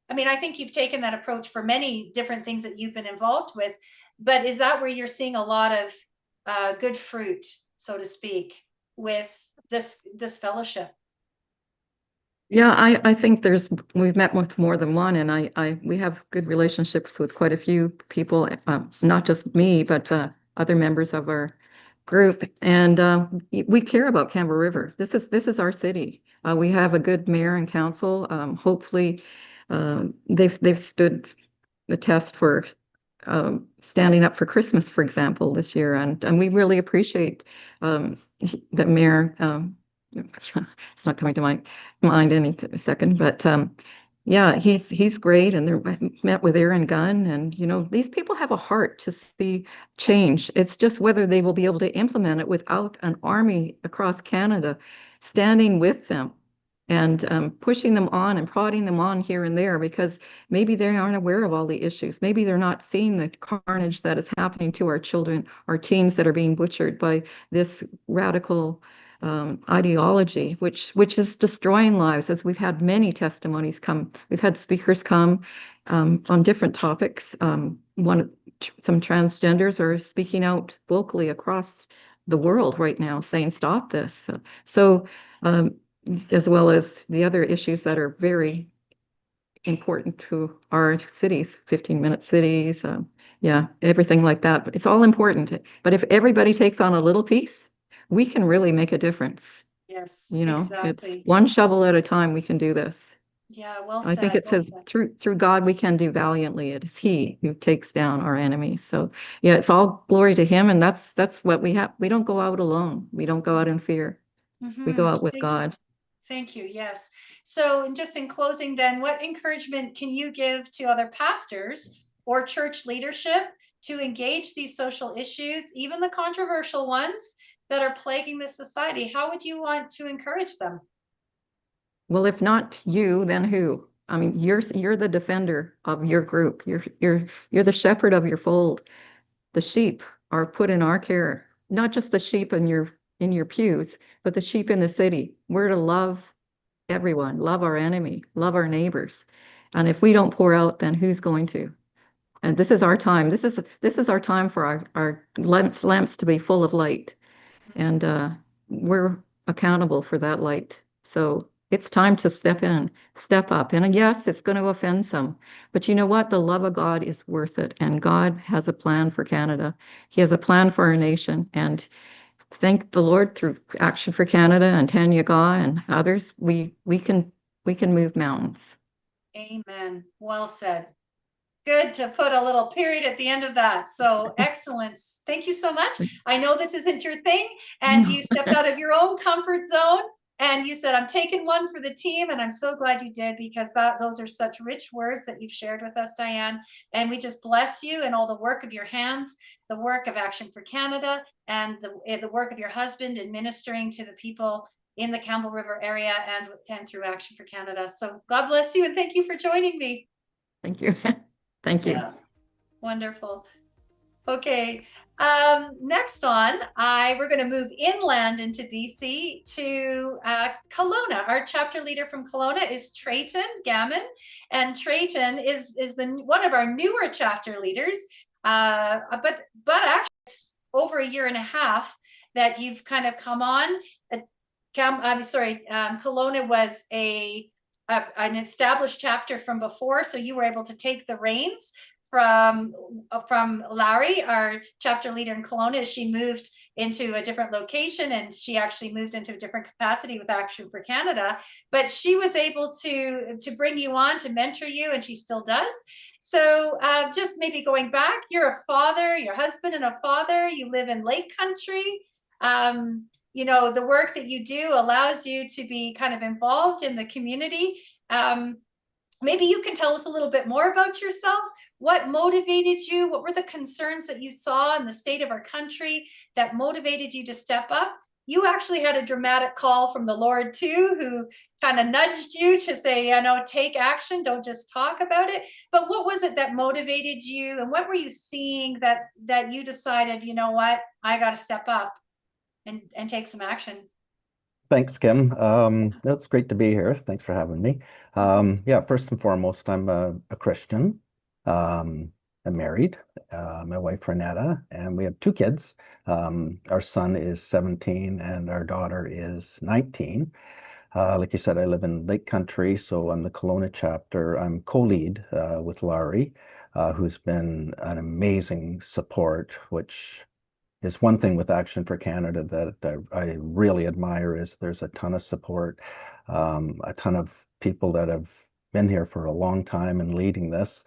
I mean, I think you've taken that approach for many different things that you've been involved with, but is that where you're seeing a lot of good fruit, so to speak, with this fellowship? Yeah, I think we've met with more than one, and we have good relationships with quite a few people, not just me, but other members of our group. And we care about Campbell River. This is our city. We have a good mayor and council. Hopefully, they've stood the test for standing up for Christmas, for example, this year, and we really appreciate the mayor. It's not coming to my mind any second, but yeah, he's great, and they're met with Aaron Gunn, and you know, these people have a heart to see change. It's just whether they will be able to implement it without an army across Canada standing with them and pushing them on and prodding them on here and there, because maybe they aren't aware of all the issues. Maybe they're not seeing the carnage that is happening to our children, our teens that are being butchered by this radical ideology, which is destroying lives. As we've had many testimonies come, we've had speakers come on different topics. Some transgenders are speaking out vocally across the world right now, saying stop this. So as well as the other issues that are very important to our cities, 15-minute cities, yeah, everything like that. But it's all important. But if everybody takes on a little piece, we can really make a difference. Yes, You know, exactly. it's one shovel at a time we can do this. Yeah, well I think said, it says through God we can do valiantly. It is He who takes down our enemies. So yeah, it's all glory to Him, and that's what we have. We don't go out alone. We don't go out in fear. We go out with Thank God. you. Thank you. Yes. So, just in closing, then, what encouragement can you give to other pastors or church leadership to engage these social issues, even the controversial ones that are plaguing this society? How would you want to encourage them? Well, if not you, then who? I mean, you're the defender of your group. You're the shepherd of your fold. The sheep are put in our care, not just the sheep in your pews, but the sheep in the city. We're to love everyone, love our enemy, love our neighbors. And if we don't pour out, then who's going to? And this is our time. This is our time for our lamps to be full of light. And we're accountable for that light. So it's time to step in, step up. And yes, it's going to offend some, but you know what? The love of God is worth it. And God has a plan for Canada. He has a plan for our nation. And thank the Lord, through Action for Canada and Tanya and others, we can move mountains. Amen. Well said. Good to put a little period at the end of that. So excellent. Thank you so much. I know this isn't your thing, and you stepped out of your own comfort zone, and you said, I'm taking one for the team. And I'm so glad you did, because those are such rich words that you've shared with us, Diane. And we just bless you and all the work of your hands, the work of Action for Canada, and the work of your husband in ministering to the people in the Campbell River area and through Action for Canada. So God bless you, and thank you for joining me. Thank you. Thank you. Yeah. Wonderful. Okay. Next on, we're going to move inland into BC to Kelowna. Our chapter leader from Kelowna is Trayton Gammon, and Trayton is one of our newer chapter leaders. But actually, it's over a year and a half that you've kind of come on. Kelowna was an established chapter from before, so you were able to take the reins from Larry, our chapter leader in Kelowna, as she moved into a different location, and she actually moved into a different capacity with Action for Canada. But she was able to bring you on, to mentor you, and she still does. So just maybe going back, you're a father, your husband and a father, you live in Lake Country. You know, the work that you do allows you to be kind of involved in the community. Maybe you can tell us a little bit more about yourself. What motivated you? What were the concerns that you saw in the state of our country that motivated you to step up? you actually had a dramatic call from the Lord too, who kind of nudged you to say, take action, don't just talk about it. But what was it that motivated you, and what were you seeing that you decided, you know what, I got to step up and take some action? Thanks, Kim. It's great to be here. Thanks for having me. Yeah, first and foremost, I'm a Christian. I'm married, my wife Renetta, and we have two kids. Our son is 17 and our daughter is 19. Like you said, I live in Lake Country, so I'm the Kelowna chapter. I'm co-lead with Laurie, who's been an amazing support, which is one thing with Action for Canada that I really admire is there's a ton of support, a ton of people that have been here for a long time and leading this.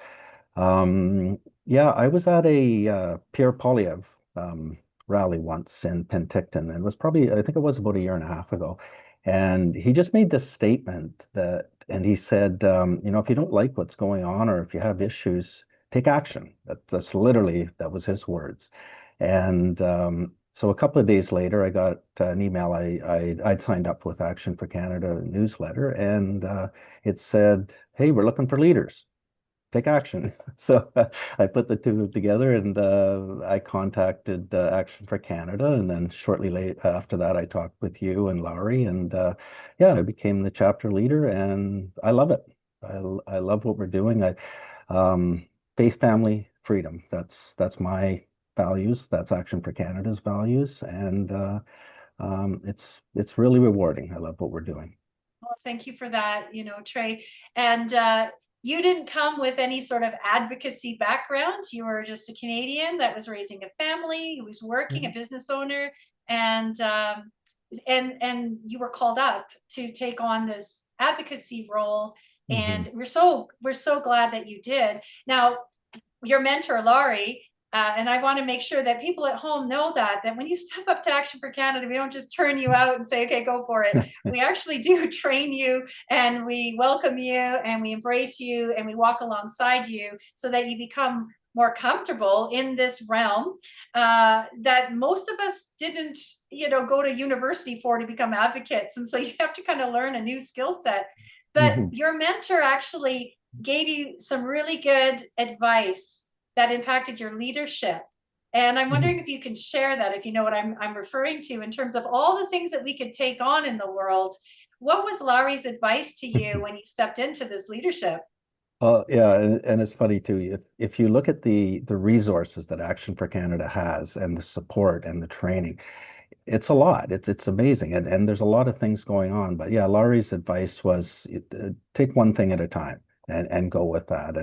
Yeah, I was at a Pierre Poilievre rally once in Penticton, and it was probably, I think it was about a year and a half ago. And he just made this statement and he said, if you don't like what's going on or if you have issues, take action. That's literally, that was his words. And so a couple of days later, I got an email. I'd signed up with Action for Canada newsletter, and it said, "Hey, we're looking for leaders. Take action." So I put the two together, and I contacted Action for Canada, and then shortly after that, I talked with you and Laurie, and yeah, I became the chapter leader, and I love it. I love what we're doing. Faith, family, freedom. That's my values. That's Action for Canada's values, and it's really rewarding. I love what we're doing. Well, thank you for that, Trey. And you didn't come with any sort of advocacy background. You were just a Canadian that was raising a family, who was working, a business owner, and you were called up to take on this advocacy role. And we're so glad that you did. Now, your mentor, Laurie, and I want to make sure that people at home know that when you step up to Action for Canada, we don't just turn you out and say, okay, go for it. We actually do train you, and we welcome you, and we embrace you, and we walk alongside you so that you become more comfortable in this realm that most of us didn't, go to university for to become advocates. And so you have to kind of learn a new skill set. But your mentor actually gave you some really good advice that impacted your leadership. And I'm wondering if you can share that, if you know what I'm referring to, in terms of all the things that we could take on in the world. What was Laurie's advice to you when you stepped into this leadership? Yeah, and it's funny too. If you look at the resources that Action for Canada has and the support and the training, it's a lot. It's amazing, and there's a lot of things going on. But yeah, Laurie's advice was take one thing at a time and go with that.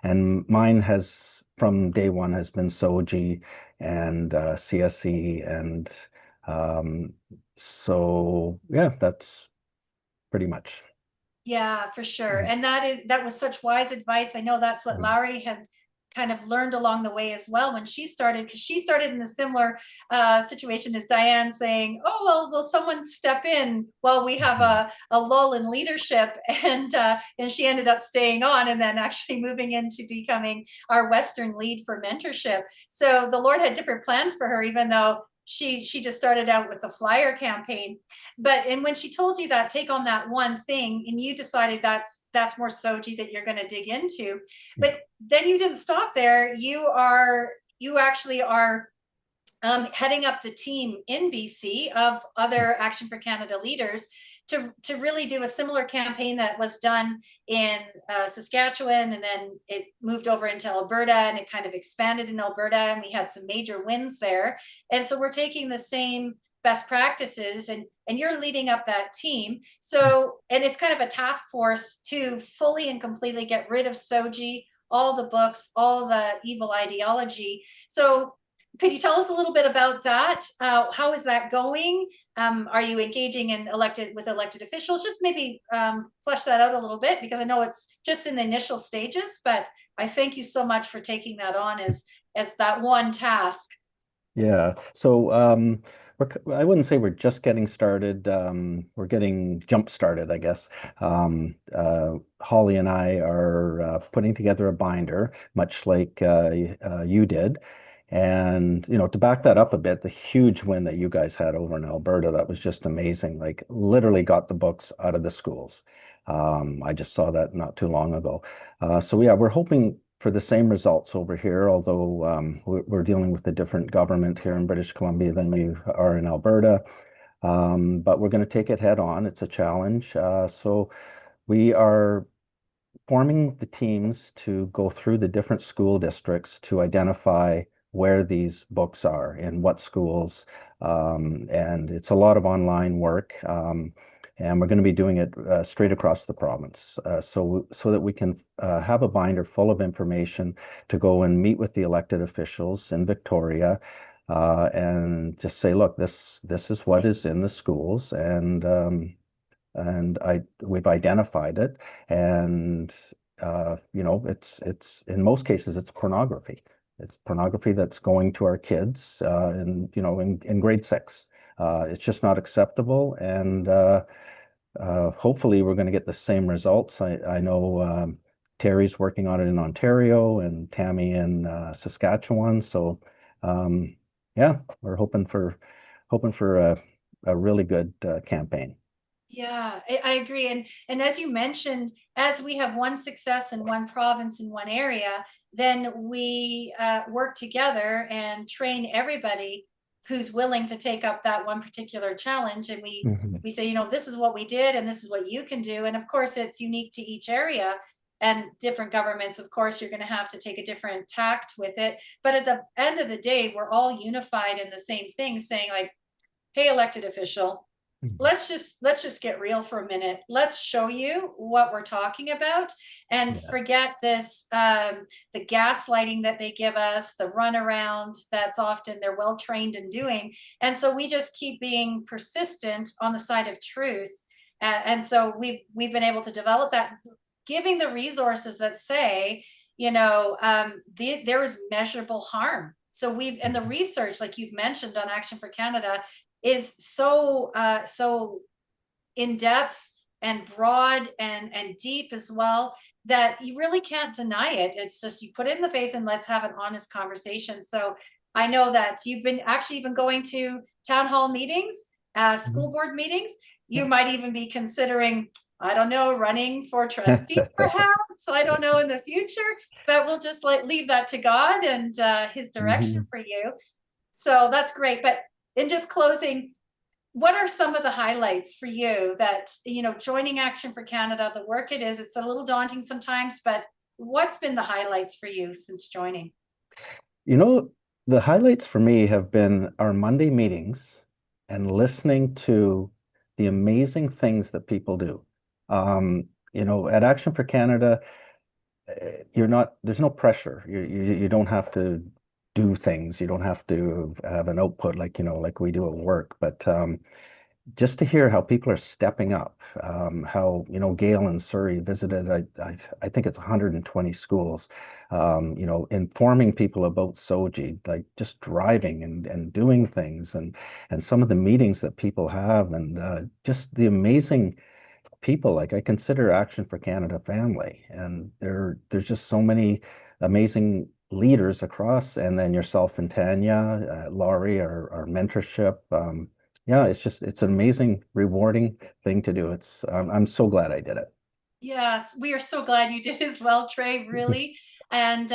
And mine has from day one has been SOGI and CSE, and so yeah, that's pretty much. Yeah, for sure. And that was such wise advice. I know that's what Laurie had kind of learned along the way as well when she started, because she started in a similar situation as Diane, saying, oh, well, will someone step in while we have a lull in leadership? And she ended up staying on and then actually moving into becoming our Western lead for mentorship. So the Lord had different plans for her, even though she just started out with a flyer campaign. And when she told you that, take on that one thing, and you decided that's more SOGI that you're going to dig into. But then you didn't stop there. You actually are heading up the team in BC of other Action for Canada leaders to really do a similar campaign that was done in Saskatchewan, and then it moved over into Alberta, and it kind of expanded in Alberta, and we had some major wins there. And so we're taking the same best practices, and you're leading up that team. So, and it's kind of a task force to fully and completely get rid of SOGI, all the books, all the evil ideology. So could you tell us a little bit about that? How is that going? Are you engaging with elected officials? Just maybe flesh that out a little bit, because I know it's just in the initial stages, but I thank you so much for taking that on as that one task. Yeah. So I wouldn't say we're just getting started. We're getting jump started, I guess. Holly and I are putting together a binder, much like you did. And, to back that up a bit, the huge win that you guys had over in Alberta, that was just amazing. Like literally got the books out of the schools. I just saw that not too long ago. So yeah, we're hoping for the same results over here, although we're dealing with a different government here in British Columbia than we are in Alberta. But we're going to take it head on. It's a challenge. So we are forming the teams to go through the different school districts to identify where these books are in what schools. And it's a lot of online work. And we're going to be doing it straight across the province, so that we can have a binder full of information to go and meet with the elected officials in Victoria, and just say, look, this is what is in the schools, and we've identified it, and it's in most cases it's pornography. It's pornography that's going to our kids, in grade 6. It's just not acceptable, and hopefully we're going to get the same results. I know Terry's working on it in Ontario and Tammy in Saskatchewan. So yeah, we're hoping for a really good campaign. Yeah, I agree. And as you mentioned, as we have one success in one province in one area, then we work together and train everybody who's willing to take up that one particular challenge. And we say, this is what we did and this is what you can do. And of course, it's unique to each area and different governments. Of course, you're going to have to take a different tact with it. But at the end of the day, we're all unified in the same thing, saying like, hey, elected official, let's just get real for a minute. Let's show you what we're talking about, and forget this the gaslighting that they give us, the runaround that's often they're well trained in doing. And so we just keep being persistent on the side of truth. And so we've been able to develop that, giving the resources that say, there is measurable harm. So and the research, like you've mentioned on Action for Canada, is so in depth and broad and deep as well, that you really can't deny it. It's just, you put it in the face and let's have an honest conversation. So I know that you've been actually even going to town hall meetings, school board meetings. You might even be considering, I don't know, running for trustee perhaps. I don't know in the future, but we'll just leave that to God and his direction for you. So that's great. But in just closing, what are some of the highlights for you that, joining Action for Canada, the work it is, it's a little daunting sometimes, but what's been the highlights for you since joining? The highlights for me have been our Monday meetings and listening to the amazing things that people do. At Action for Canada, there's no pressure. You don't have to do things. You don't have to have an output like we do at work, but just to hear how people are stepping up, how, Gail in Surrey visited, I think it's 120 schools, informing people about SOGI, like just driving and doing things, and some of the meetings that people have, and just the amazing people. Like I consider Action for Canada family, and there's just so many amazing leaders across, and then yourself and Tanya, Laurie, our mentorship. Yeah, it's an amazing, rewarding thing to do. I'm so glad I did it. Yes, we are so glad you did as well, Trey, really. And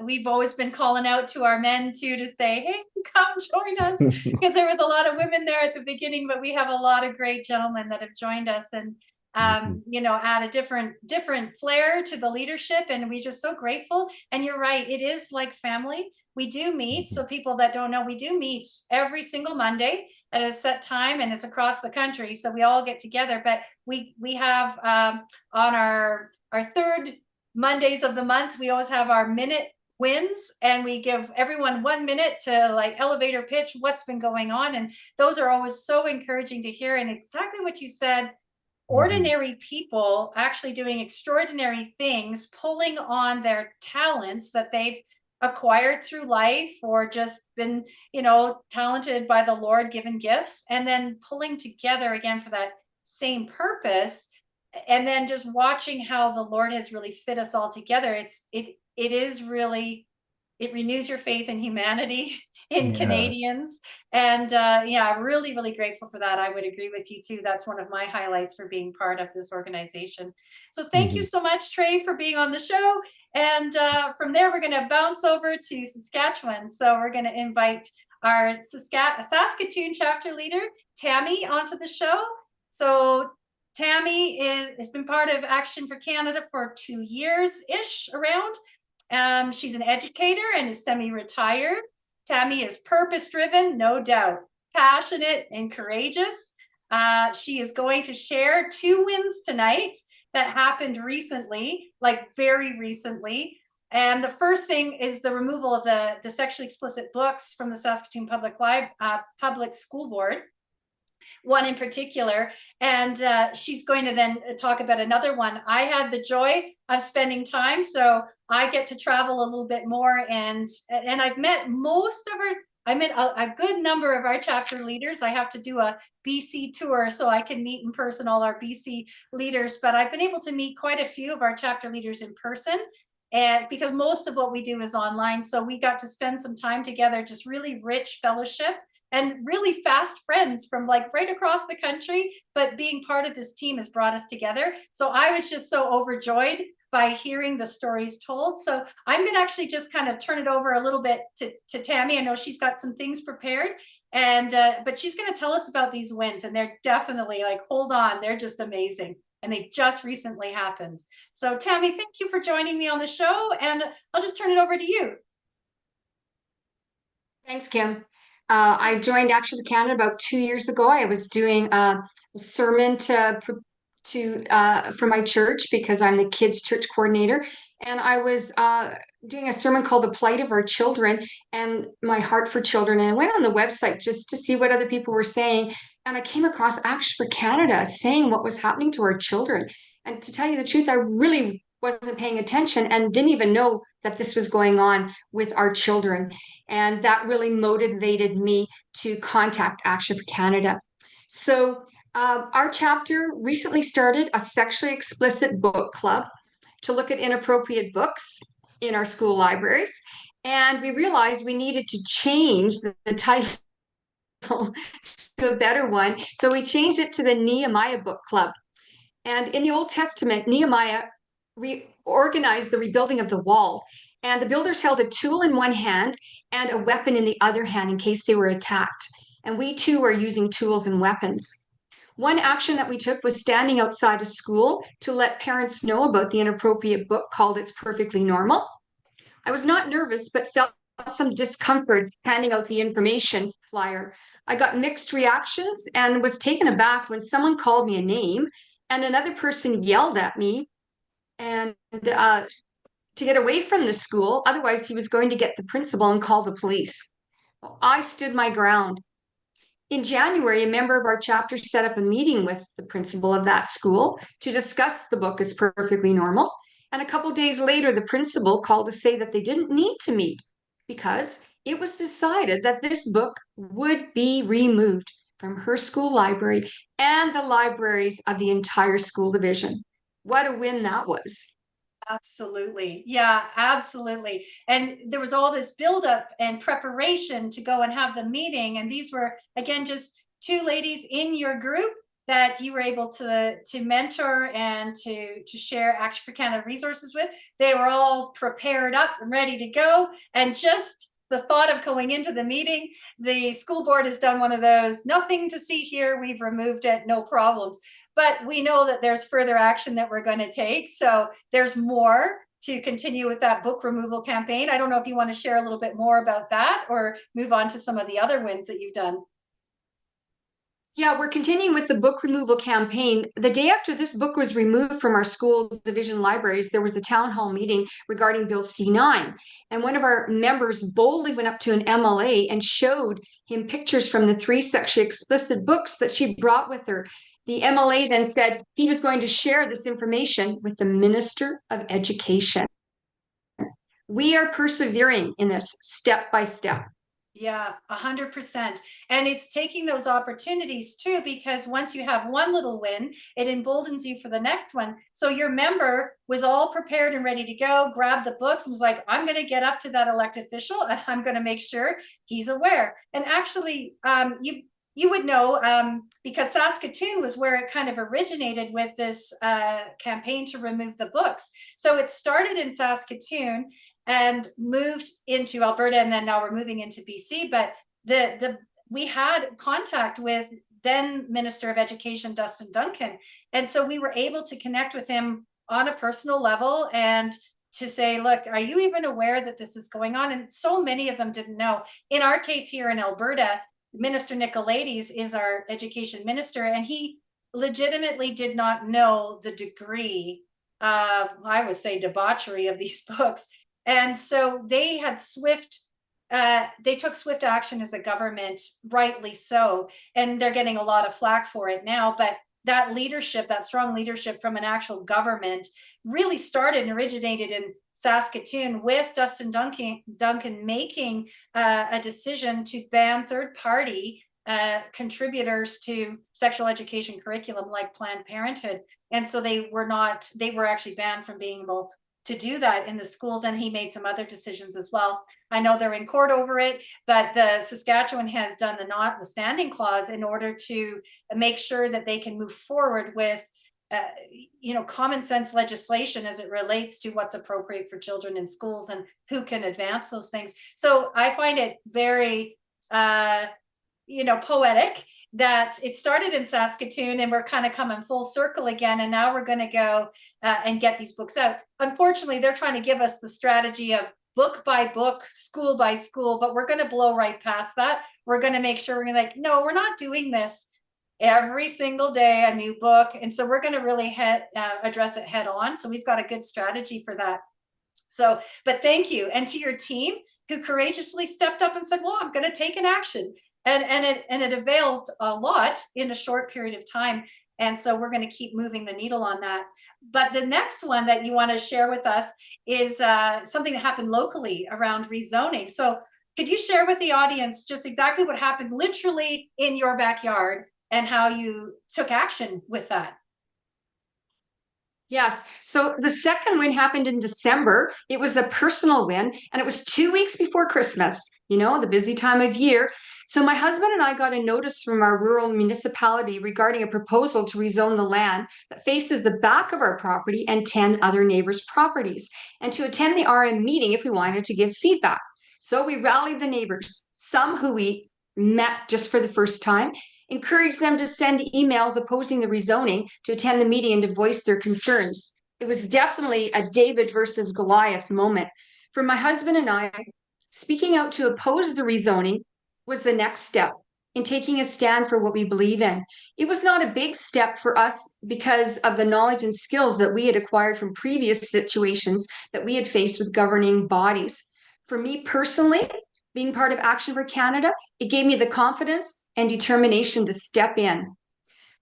we've always been calling out to our men too, to say, hey, come join us, because there was a lot of women there at the beginning, but we have a lot of great gentlemen that have joined us, and add a different flair to the leadership. And we're just so grateful. And you're right, it is like family. We do meet. So people that don't know, we do meet every single Monday at a set time, and it's across the country. So we all get together, but we have on our third Mondays of the month, we always have our minute wins, and we give everyone 1 minute to like elevator pitch what's been going on. And those are always so encouraging to hear. And exactly what you said, ordinary people actually doing extraordinary things, pulling on their talents that they've acquired through life, or just been, talented by the Lord, given gifts, and then pulling together again for that same purpose. And then just watching how the Lord has really fit us all together. It is really it renews your faith in humanity, in Yeah. Canadians. And yeah, I'm really, really grateful for that. I would agree with you too. That's one of my highlights for being part of this organization. So thank you Mhm. so much, Trey, for being on the show. And from there, we're going to bounce over to Saskatchewan. So we're going to invite our Saskatoon chapter leader, Tammy, onto the show. So Tammy has been part of Action for Canada for 2 years-ish around. She's an educator and is semi-retired. Tammy is purpose-driven, no doubt, passionate and courageous. She is going to share 2 wins tonight that happened recently, like very recently. And the first thing is the removal of the sexually explicit books from the Saskatoon Public School Board, one in particular. And she's going to then talk about another one. I had the joy of spending time, so I get to travel a little bit more, and I've met most of our, I met a good number of our chapter leaders. I have to do a BC tour so I can meet in person all our BC leaders, but I've been able to meet quite a few of our chapter leaders in person. And because most of what we do is online, so we got to spend some time together, just really rich fellowship and really fast friends from like right across the country. But being part of this team has brought us together. So I was just so overjoyed by hearing the stories told. So I'm going to actually just kind of turn it over a little bit to Tammy. I know she's got some things prepared, and but she's going to tell us about these wins, and they're definitely like, hold on, they're just amazing. And they just recently happened. So Tammy, thank you for joining me on the show, and I'll just turn it over to you. Thanks, Kim. I joined Action for Canada about 2 years ago. I was doing a sermon for my church because I'm the kids' church coordinator, and I was doing a sermon called "The Plight of Our Children" and my heart for children. And I went on the website just to see what other people were saying, and I came across Action for Canada saying what was happening to our children. And to tell you the truth, I really wasn't paying attention and didn't even know that this was going on with our children. And that really motivated me to contact Action for Canada. So our chapter recently started a sexually explicit book club to look at inappropriate books in our school libraries. And we realized we needed to change the title to a better one. So we changed it to the Nehemiah Book Club. And in the Old Testament, Nehemiah reorganized the rebuilding of the wall. And the builders held a tool in one hand and a weapon in the other hand in case they were attacked. And we too are using tools and weapons. One action that we took was standing outside a school to let parents know about the inappropriate book called It's Perfectly Normal. I was not nervous, but felt some discomfort handing out the information flyer. I got mixed reactions and was taken aback when someone called me a name and another person yelled at me and to get away from the school. Otherwise, he was going to get the principal and call the police. I stood my ground. In January, a member of our chapter set up a meeting with the principal of that school to discuss the book It's Perfectly Normal. And a couple days later, the principal called to say that they didn't need to meet because it was decided that this book would be removed from her school library and the libraries of the entire school division. What a win that was. Absolutely. Yeah, absolutely. And there was all this buildup and preparation to go and have the meeting. And these were, again, just 2 ladies in your group that you were able to mentor and to share Action for Canada resources with. They were all prepared up and ready to go. And just the thought of going into the meeting, the school board has done one of those, nothing to see here, we've removed it, no problems. But we know that there's further action that we're going to take. So there's more to continue with that book removal campaign. I don't know if you want to share a little bit more about that or move on to some of the other wins that you've done. Yeah, we're continuing with the book removal campaign. The day after this book was removed from our school division libraries, there was a town hall meeting regarding Bill C9. And one of our members boldly went up to an MLA and showed him pictures from the 3 sexually explicit books that she brought with her. The MLA then said he was going to share this information with the Minister of Education. We are persevering in this step by step. Yeah, 100%. And it's taking those opportunities too, because once you have one little win, it emboldens you for the next one. So your member was all prepared and ready to go, grabbed the books and was like, I'm going to get up to that elected official and I'm going to make sure he's aware. And actually, you would know, because Saskatoon was where it kind of originated with this campaign to remove the books. So it started in Saskatoon and moved into Alberta, and then now we're moving into BC. But we had contact with then Minister of Education Dustin Duncan, and so we were able to connect with him on a personal level and to say, look, are you even aware that this is going on? And so many of them didn't know. In our case here in Alberta, Minister Nicolaides is our education minister, and he legitimately did not know the degree of, I would say, debauchery of these books. And so they had they took swift action as a government, rightly so, and they're getting a lot of flack for it now. But that leadership, that strong leadership from an actual government, really started and originated in Saskatoon with Dustin Duncan making a decision to ban third-party contributors to sexual education curriculum like Planned Parenthood. And so they were actually banned from being able to do that in the schools, and he made some other decisions as well. I know they're in court over it, but the Saskatchewan has done the standing clause in order to make sure that they can move forward with common sense legislation as it relates to what's appropriate for children in schools and who can advance those things. So I find it very poetic that it started in Saskatoon and we're kind of coming full circle again. And now we're going to go and get these books out. Unfortunately, they're trying to give us the strategy of book by book, school by school, but we're going to blow right past that. We're going to make sure we're like, no, we're not doing this every single day, a new book. And so we're going to really address it head on. So we've got a good strategy for that. So, but thank you. And to your team who courageously stepped up and said, well, I'm going to take an action. And it availed a lot in a short period of time. And so we're going to keep moving the needle on that. But the next one that you want to share with us is something that happened locally around rezoning. So could you share with the audience just exactly what happened literally in your backyard and how you took action with that? Yes. So the second win happened in December. It was a personal win, and it was 2 weeks before Christmas, the busy time of year. So my husband and I got a notice from our rural municipality regarding a proposal to rezone the land that faces the back of our property and 10 other neighbors' properties, and to attend the RM meeting if we wanted to give feedback. So we rallied the neighbors, some who we met just for the first time, encouraged them to send emails opposing the rezoning, to attend the meeting and to voice their concerns. It was definitely a David versus Goliath moment. For my husband and I, speaking out to oppose the rezoning was the next step in taking a stand for what we believe in. It was not a big step for us because of the knowledge and skills that we had acquired from previous situations that we had faced with governing bodies. For me personally, being part of Action for Canada, it gave me the confidence and determination to step in.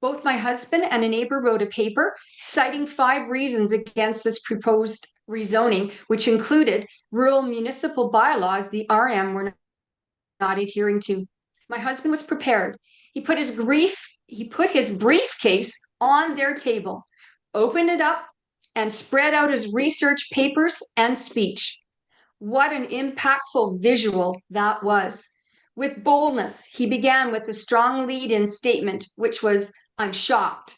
Both my husband and a neighbor wrote a paper citing 5 reasons against this proposed rezoning, which included rural municipal bylaws the RM were not adhering to. My husband was prepared. He put his briefcase on their table, opened it up, and spread out his research papers and speech. What an impactful visual that was. With boldness, he began with a strong lead-in statement, which was, I'm shocked.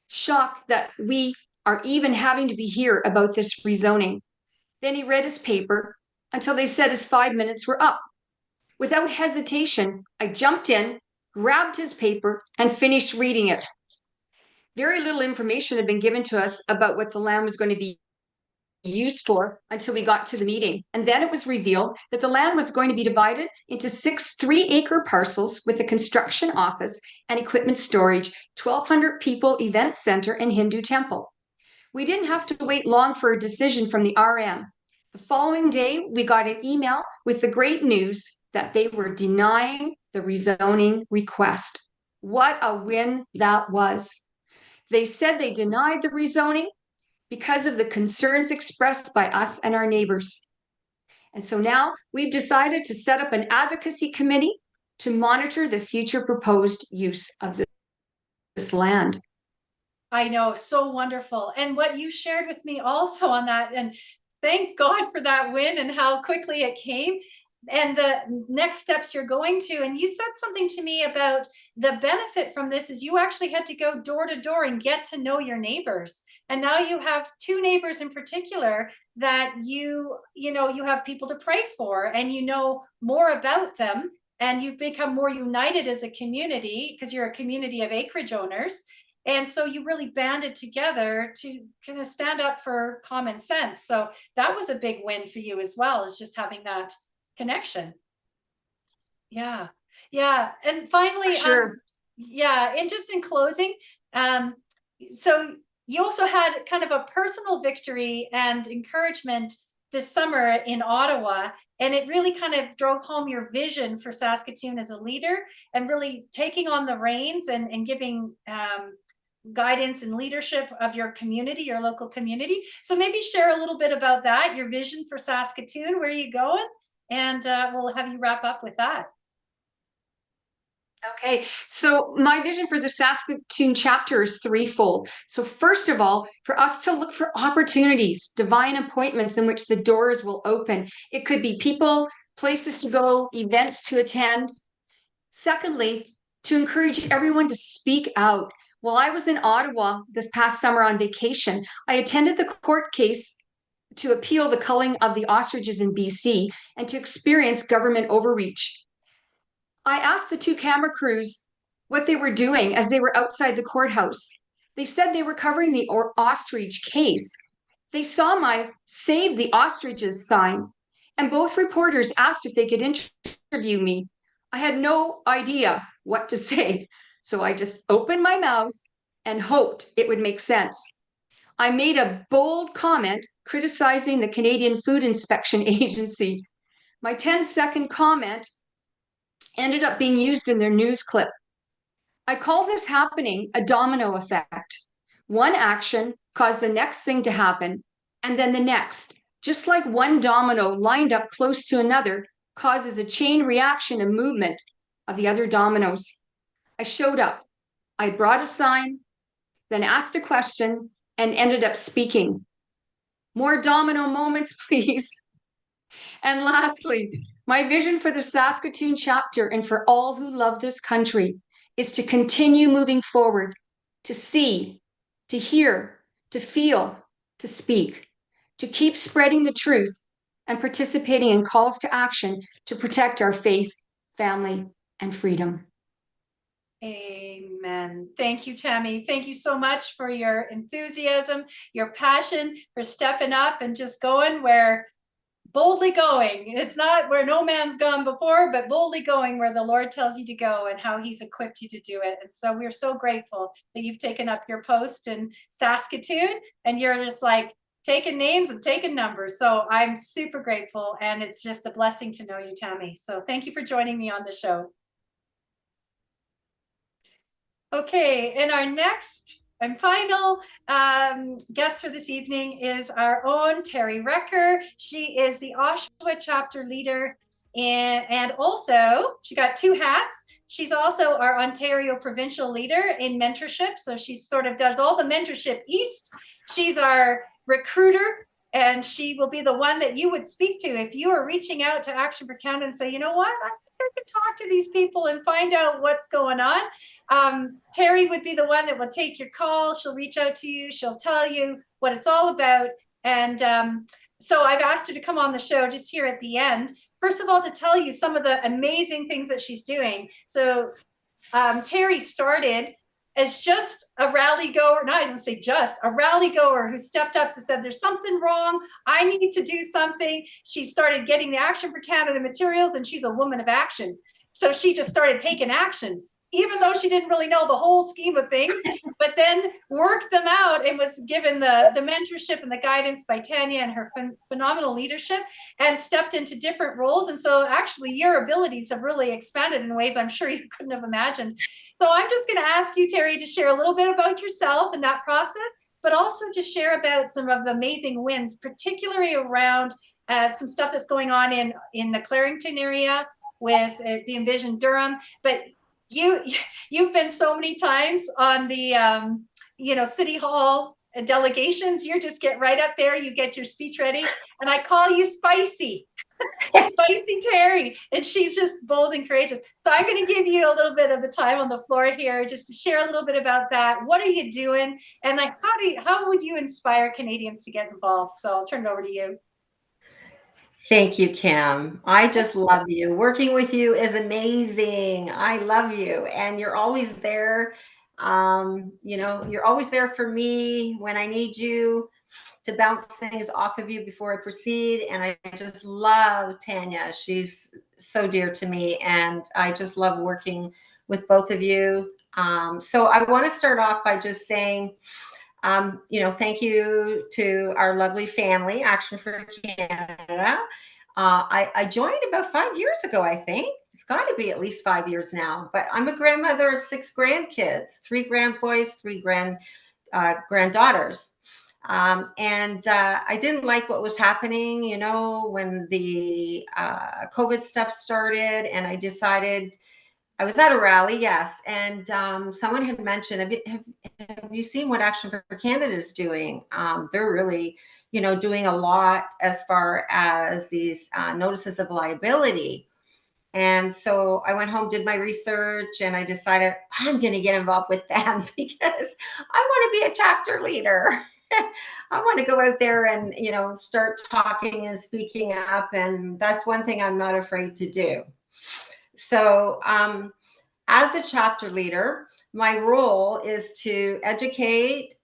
Shocked that we are even having to be here about this rezoning. Then he read his paper until they said his 5 minutes were up. Without hesitation, I jumped in, grabbed his paper, and finished reading it. Very little information had been given to us about what the land was going to be used for until we got to the meeting. And then it was revealed that the land was going to be divided into 6 3-acre parcels with a construction office and equipment storage, 1,200 people event center and Hindu temple. We didn't have to wait long for a decision from the RM. The following day, we got an email with the great news that they were denying the rezoning request. What a win that was. They said they denied the rezoning because of the concerns expressed by us and our neighbors. And so now we've decided to set up an advocacy committee to monitor the future proposed use of this land. I know, so wonderful. And what you shared with me also on that, and thank God for that win and how quickly it came and the next steps you're going to. And you said something to me about the benefit from this is you actually had to go door to door and get to know your neighbors. And now you have two neighbors in particular that you have people to pray for, and you know more about them, and you've become more united as a community because you're a community of acreage owners. And so you really banded together to kind of stand up for common sense. So that was a big win for you as well, is just having that connection. Yeah. Yeah. And finally, Sure. and just in closing, so you also had kind of a personal victory and encouragement this summer in Ottawa, and it really kind of drove home your vision for Saskatoon as a leader and really taking on the reins and giving guidance and leadership of your community, your local community. So maybe share a little bit about that, your vision for Saskatoon, where are you going? And we'll have you wrap up with that. Okay, so my vision for the Saskatoon chapter is threefold. So first of all, for us to look for opportunities, divine appointments in which the doors will open. It could be people, places to go, events to attend. Secondly, to encourage everyone to speak out. While I was in Ottawa this past summer on vacation, I attended the court case to appeal the culling of the ostriches in BC and to experience government overreach. I asked the two camera crews what they were doing as they were outside the courthouse. They said they were covering the ostrich case. They saw my Save the Ostriches sign, and both reporters asked if they could interview me. I had no idea what to say, so I just opened my mouth and hoped it would make sense. I made a bold comment criticizing the Canadian Food Inspection Agency. My 10-second comment ended up being used in their news clip. I call this happening a domino effect. One action caused the next thing to happen, and then the next, just like one domino lined up close to another, causes a chain reaction and movement of the other dominoes. I showed up. I brought a sign, then asked a question, and ended up speaking. More domino moments, please. And lastly, my vision for the Saskatoon chapter and for all who love this country is to continue moving forward, to see, to hear, to feel, to speak, to keep spreading the truth and participating in calls to action to protect our faith, family, and freedom. Amen. Thank you, Tammy. Thank you so much for your enthusiasm, your passion for stepping up and just going where boldly going. It's not where no man's gone before, but boldly going where the Lord tells you to go and how he's equipped you to do it. And so we're so grateful that you've taken up your post in Saskatoon and you're just like taking names and taking numbers. So I'm super grateful, and it's just a blessing to know you, Tammy. So thank you for joining me on the show. Okay, and our next and final guest for this evening is our own Terry Recker. She is the Oshawa chapter leader, and also she got two hats. She's also our Ontario provincial leader in mentorship. So she sort of does all the mentorship east. She's our recruiter, and she will be the one that you would speak to if you are reaching out to Action for Canada and say, you know what, I could talk to these people and find out what's going on. Terry would be the one that will take your call. She'll reach out to you. She'll tell you what it's all about. And so I've asked her to come on the show just here at the end. First of all, to tell you some of the amazing things that she's doing. So Terry started as just a rally goer, not even say just a rally goer who stepped up to said, there's something wrong. I need to do something. She started getting the Action for Canada materials, and she's a woman of action. So she just started taking action, even though she didn't really know the whole scheme of things, but then worked them out and was given the mentorship and the guidance by Tanya and her phenomenal leadership, and stepped into different roles. And so actually your abilities have really expanded in ways I'm sure you couldn't have imagined. So I'm just going to ask you, Terry, to share a little bit about yourself and that process, but also to share about some of the amazing wins, particularly around some stuff that's going on in the Clarington area with the Envision Durham. But you've been so many times on the City Hall delegations. You just get right up there, you get your speech ready, and I call you Spicy. Spicy Terry, and she's just bold and courageous. So I'm going to give you a little bit of the time on the floor here just to share a little bit about that. What are you doing, and like how would you inspire Canadians to get involved? So I'll turn it over to you. Thank you, Kim. I just love you. Working with you is amazing. I love you, and you're always there. You're always there for me when I need you to bounce things off of you before I proceed. And I just love Tanya. She's so dear to me, and I just love working with both of you. So I want to start off by just saying, thank you to our lovely family, Action for Canada. I joined about 5 years ago, I think. It's got to be at least 5 years now. But I'm a grandmother of 6 grandkids, 3 grandboys, 3 granddaughters. I didn't like what was happening, when the COVID stuff started, and I decided, I was at a rally, yes, and someone had mentioned, have you seen what Action for Canada is doing? They're really, doing a lot as far as these notices of liability. And so I went home, did my research, and I decided I'm going to get involved with them because I want to be a chapter leader. I want to go out there and, start talking and speaking up. And that's one thing I'm not afraid to do. So as a chapter leader, my role is to educate,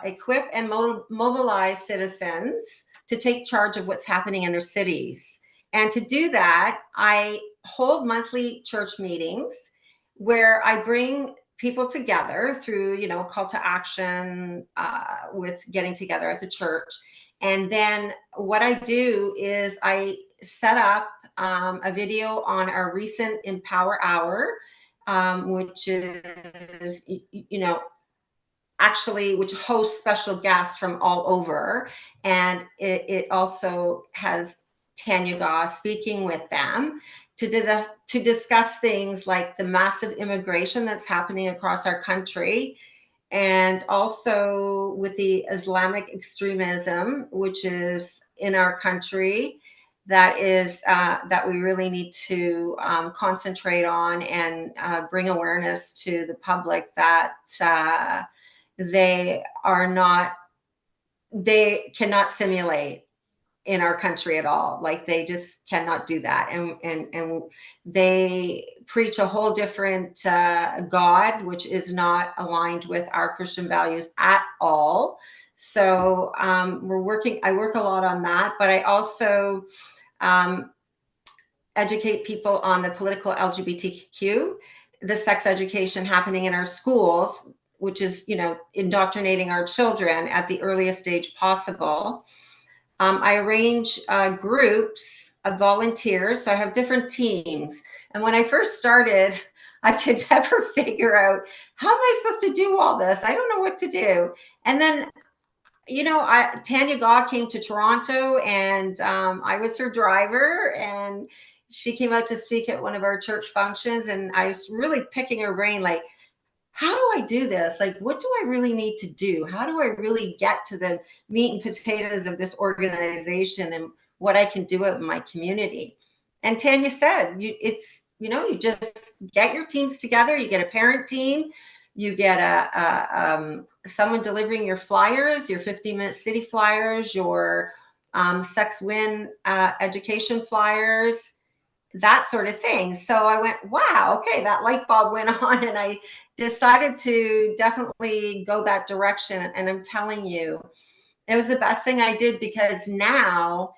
equip, and mobilize citizens to take charge of what's happening in their cities. And to do that, I hold monthly church meetings where I bring people together through, call to action with getting together at the church. And then what I do is I set up a video on our recent Empower Hour, which is, which hosts special guests from all over. And it also has Tanya Goss speaking with them to discuss things like the massive immigration that's happening across our country, and also with the Islamic extremism, which is in our country, that we really need to concentrate on and bring awareness to the public that they cannot simulate in our country at all. Like, they just cannot do that. And they preach a whole different God, which is not aligned with our Christian values at all. So I work a lot on that, but I also educate people on the political LGBTQ, the sex education happening in our schools, which is, indoctrinating our children at the earliest age possible. I arrange groups of volunteers. So I have different teams. And when I first started, I could never figure out, how am I supposed to do all this? I don't know what to do. And then, Tanya Gaw came to Toronto, and I was her driver, and she came out to speak at one of our church functions. And I was really picking her brain, like, how do I do this? Like, what do I really need to do? How do I really get to the meat and potatoes of this organization and what I can do out in my community? And Tanya said, you just get your teams together. You get a parent team, you get someone delivering your flyers, your 15-minute city flyers, your sex win education flyers, that sort of thing. So I went, wow, okay, that light bulb went on, and I decided to definitely go that direction. And I'm telling you, it was the best thing I did, because now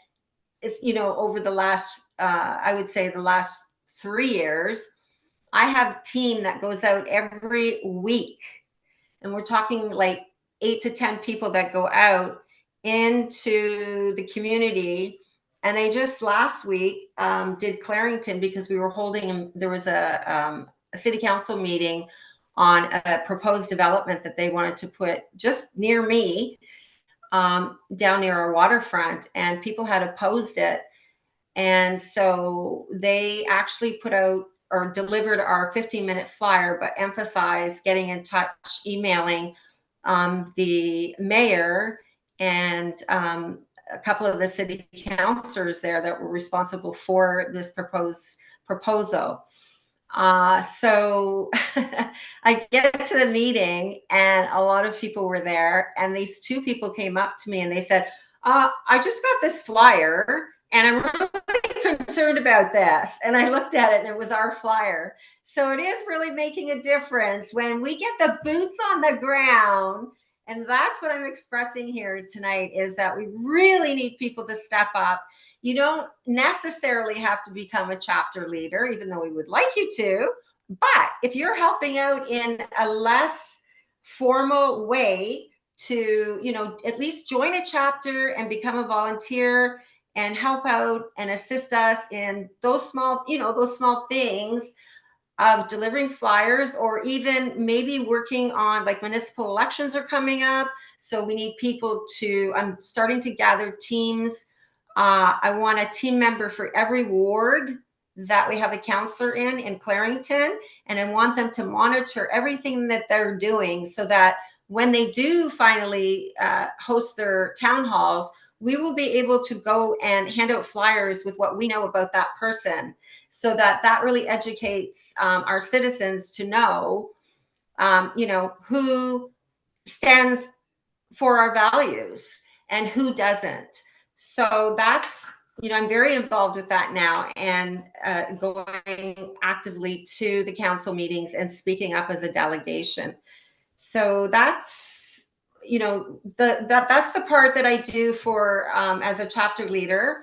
it's, over the last, I would say the last 3 years, I have a team that goes out every week, and we're talking like 8 to 10 people that go out into the community. And they just last week did Clarington, because we were there was a city council meeting on a proposed development that they wanted to put just near me. down near our waterfront, and people had opposed it. And so they actually put out or delivered our 15-minute flyer, but emphasized getting in touch, emailing the mayor and a couple of the city councilors there that were responsible for this proposal. So I get to the meeting and a lot of people were there, and these two people came up to me and they said, I just got this flyer and I'm really concerned about this. And I looked at it and it was our flyer. So it is really making a difference when we get the boots on the ground. And that's what I'm expressing here tonight, is that we really need people to step up. You don't necessarily have to become a chapter leader, even though we would like you to. But if you're helping out in a less formal way to, at least join a chapter and become a volunteer and help out and assist us in those small things of delivering flyers, or even maybe working on, like, municipal elections are coming up. So we need people I'm starting to gather teams. I want a team member for every ward that we have a counselor in Clarington, and I want them to monitor everything that they're doing so that when they do finally host their town halls, we will be able to go and hand out flyers with what we know about that person, so that really educates our citizens to know, who stands for our values and who doesn't. So that's, I'm very involved with that now, and going actively to the council meetings and speaking up as a delegation. So that's, that's the part that I do for as a chapter leader.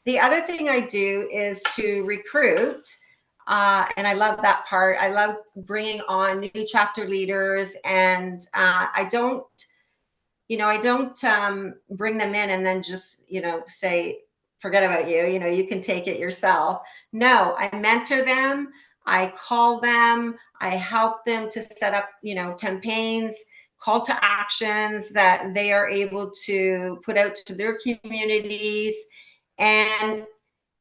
The other thing I do is to recruit. And I love that part. I love bringing on new chapter leaders, and I don't bring them in and then just, say, forget about you, you can take it yourself. No, I mentor them. I call them. I help them to set up, campaigns, call to actions that they are able to put out to their communities. And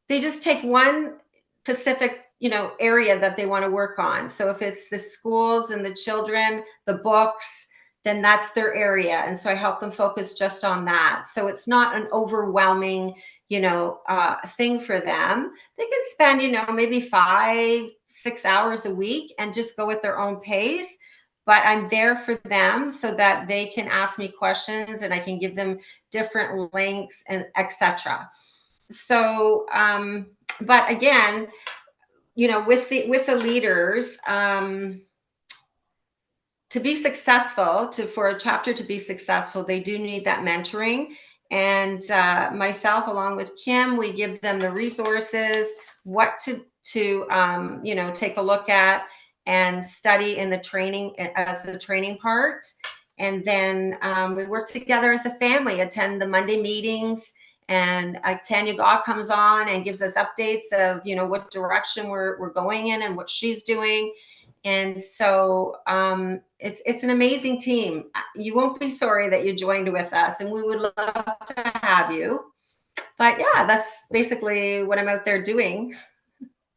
they just take one specific, area that they want to work on. So if it's the schools and the children, the books, then that's their area. And so I help them focus just on that. So it's not an overwhelming, thing for them. They can spend, maybe 5-6 hours a week and just go at their own pace. But I'm there for them so that they can ask me questions and I can give them different links and etc. So, but again, with the leaders, to be successful, for a chapter to be successful, they do need that mentoring. And myself, along with Kim, we give them the resources, what to take a look at and study in the training, as the training part. And then we work together as a family, attend the Monday meetings, and Tanya comes on and gives us updates of, what direction we're going in and what she's doing. And so it's an amazing team. You won't be sorry that you joined with us, and we would love to have you. But yeah, that's basically what I'm out there doing.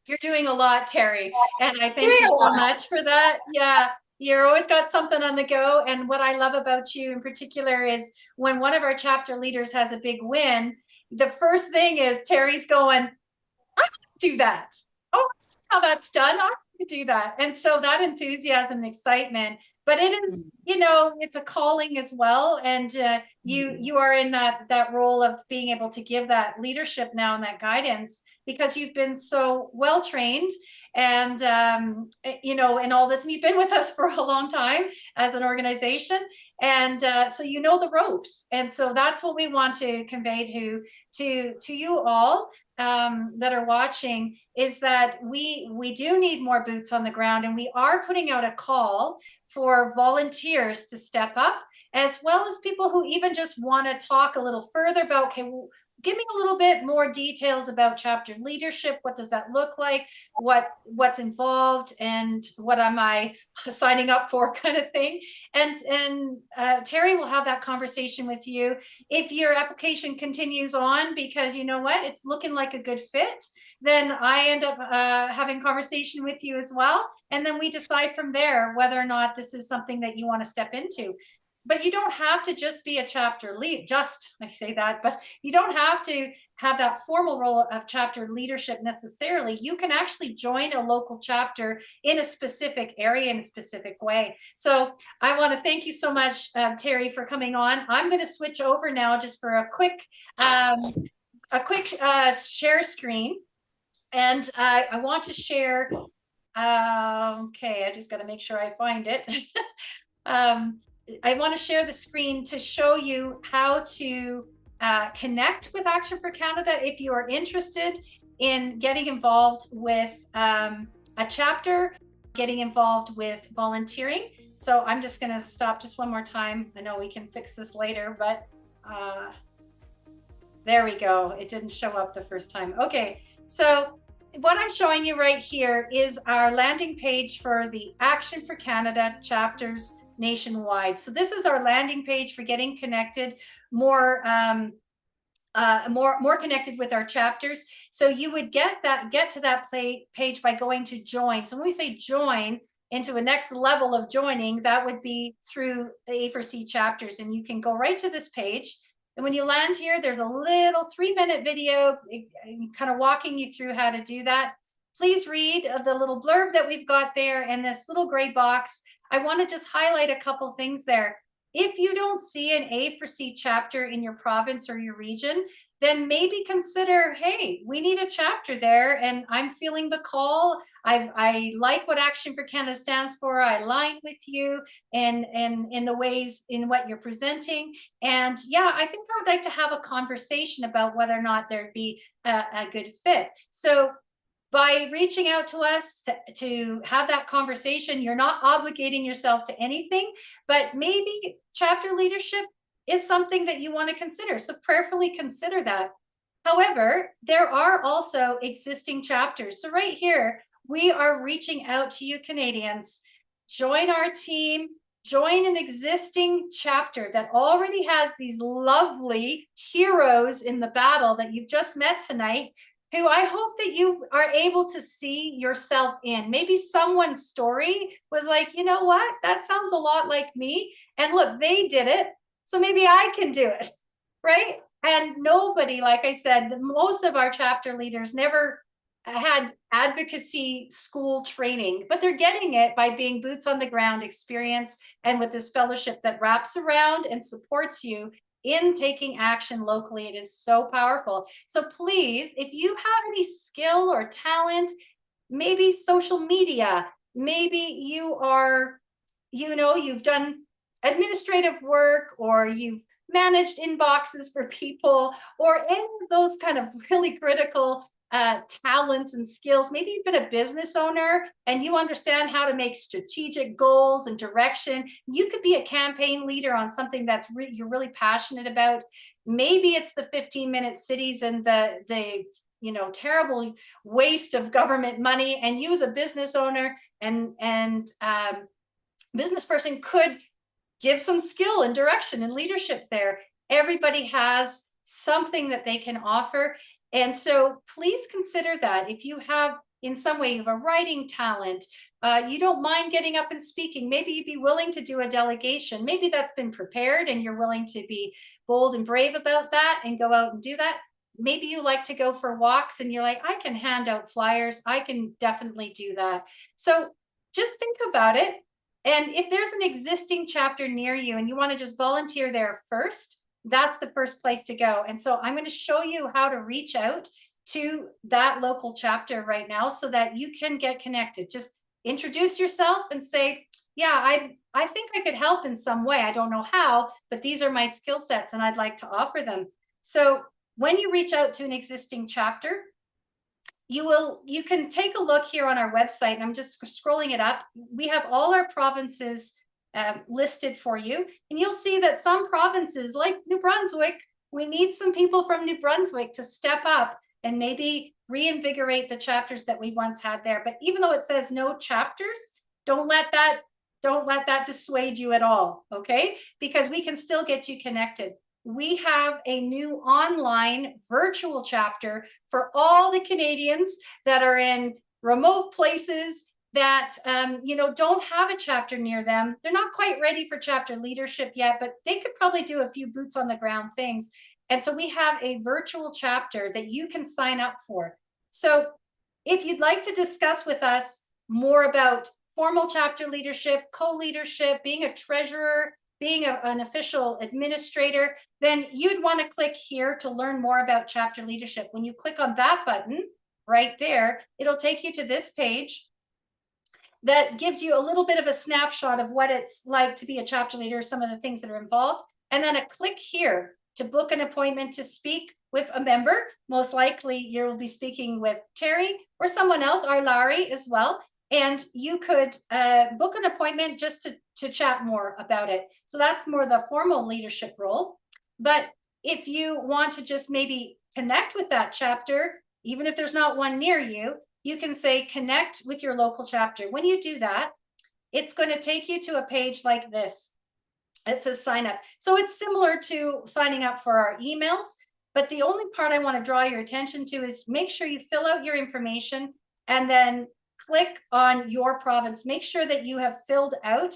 You're doing a lot, Terry, and I thank you so much for that. Yeah, you're always got something on the go. And what I love about you in particular is when one of our chapter leaders has a big win, the first thing is Terry's going, I can do that. Oh, how that's done. I can do that. And so that enthusiasm and excitement, but it is, it's a calling as well. And you are in that role of being able to give that leadership now and that guidance, because you've been so well trained and, in all this, and you've been with us for a long time as an organization. And so the ropes. And so that's what we want to convey to you all that are watching, is that we do need more boots on the ground, and we are putting out a call for volunteers to step up, as well as people who even just want to talk a little further about, okay, give me a little bit more details about chapter leadership. What does that look like? What's involved, and what am I signing up for, kind of thing. And Terry will have that conversation with you. If your application continues on because you know what, it's looking like a good fit, then I end up having conversation with you as well. And then we decide from there whether or not this is something that you want to step into. But you don't have to just be a chapter lead, I say that, but you don't have to have that formal role of chapter leadership necessarily. You can actually join a local chapter in a specific area in a specific way. So I want to thank you so much, Terry, for coming on. I'm going to switch over now just for a quick share screen. And I want to share, okay, I just got to make sure I find it. I want to share the screen to show you how to connect with Action for Canada if you are interested in getting involved with a chapter, getting involved with volunteering. So I'm just going to stop just one more time. I know we can fix this later, but there we go. It didn't show up the first time. Okay, so what I'm showing you right here is our landing page for the Action for Canada chapters nationwide. So this is our landing page for getting connected, more connected with our chapters. So you would get to that page by going to join. So when we say join into a next level of joining, that would be through the A4C chapters, and you can go right to this page. And when you land here, there's a little 3-minute video kind of walking you through how to do that. Please read the little blurb that we've got there and this little gray box. I want to just highlight a couple things there. If you don't see an A4C chapter in your province or your region, then maybe consider, hey, we need a chapter there, and I'm feeling the call. I like what Action for Canada stands for. I align with you and in the ways in what you're presenting. And yeah, I think I would like to have a conversation about whether or not there'd be a good fit. So by reaching out to us to have that conversation, you're not obligating yourself to anything, but maybe chapter leadership is something that you want to consider. So prayerfully consider that. However, there are also existing chapters. So right here, we are reaching out to you Canadians. Join our team, join an existing chapter that already has these lovely heroes in the battle that you've just met tonight, who I hope that you are able to see yourself in. Maybe someone's story was like, you know what, that sounds a lot like me. And look, they did it. So maybe I can do it, right? And nobody, like I said, most of our chapter leaders never had advocacy school training, but they're getting it by being boots on the ground experience and with this fellowship that wraps around and supports you in taking action locally. It is so powerful. So please, if you have any skill or talent, maybe social media, maybe you are, you've done administrative work, or you've managed inboxes for people, or any of those kind of really critical talents and skills. Maybe you've been a business owner and you understand how to make strategic goals and direction. You could be a campaign leader on something that's you're really passionate about. Maybe it's the 15-minute cities and the terrible waste of government money, and you as a business owner and business person could give some skill and direction and leadership there. Everybody has something that they can offer. And so please consider that. If you have, in some way, you have a writing talent, you don't mind getting up and speaking, maybe you'd be willing to do a delegation. Maybe that's been prepared and you're willing to be bold and brave about that and go out and do that. Maybe you like to go for walks and you're like, I can hand out flyers. I can definitely do that. So just think about it. And if there's an existing chapter near you and you want to just volunteer there first, that's the first place to go. And so I'm going to show you how to reach out to that local chapter right now so that you can get connected. Just introduce yourself and say, yeah, I think I could help in some way. I don't know how, but these are my skill sets and I'd like to offer them. So when you reach out to an existing chapter, you can take a look here on our website, and I'm just scrolling it up. We have all our provinces listed for you, and you'll see that some provinces like New Brunswick We need some people from New Brunswick to step up and maybe reinvigorate the chapters that we once had there. But even though it says no chapters, don't let that dissuade you at all, okay? Because we can still get you connected. We have a new online virtual chapter for all the Canadians that are in remote places that don't have a chapter near them. They're not quite ready for chapter leadership yet, but they could probably do a few boots on the ground things. And so we have a virtual chapter that you can sign up for. So if you'd like to discuss with us more about formal chapter leadership, co-leadership, being a treasurer, being an official administrator, then you'd want to click here to learn more about chapter leadership. When you click on that button right there, it'll take you to this page that gives you a little bit of a snapshot of what it's like to be a chapter leader, some of the things that are involved, and then a click here to book an appointment to speak with a member. Most likely you'll be speaking with Terry or someone else, or Larry as well. And you could book an appointment just to chat more about it. So that's more the formal leadership role. But if you want to just maybe connect with that chapter, even if there's not one near you, you can say connect with your local chapter. When you do that, it's going to take you to a page like this. It says sign up. So it's similar to signing up for our emails, but the only part I want to draw your attention to is make sure you fill out your information and then click on your province. Make sure that you have filled out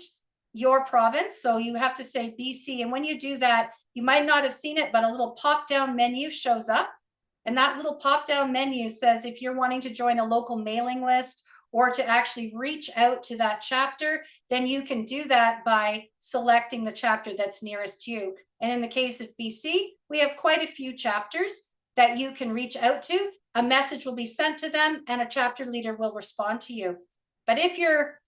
your province. So you have to say BC. And when you do that, you might not have seen it, but a little pop-down menu shows up. And that little pop-down menu says if you're wanting to join a local mailing list or to actually reach out to that chapter, then you can do that by selecting the chapter that's nearest you. And in the case of BC, we have quite a few chapters that you can reach out to. A message will be sent to them and a chapter leader will respond to you. But if you're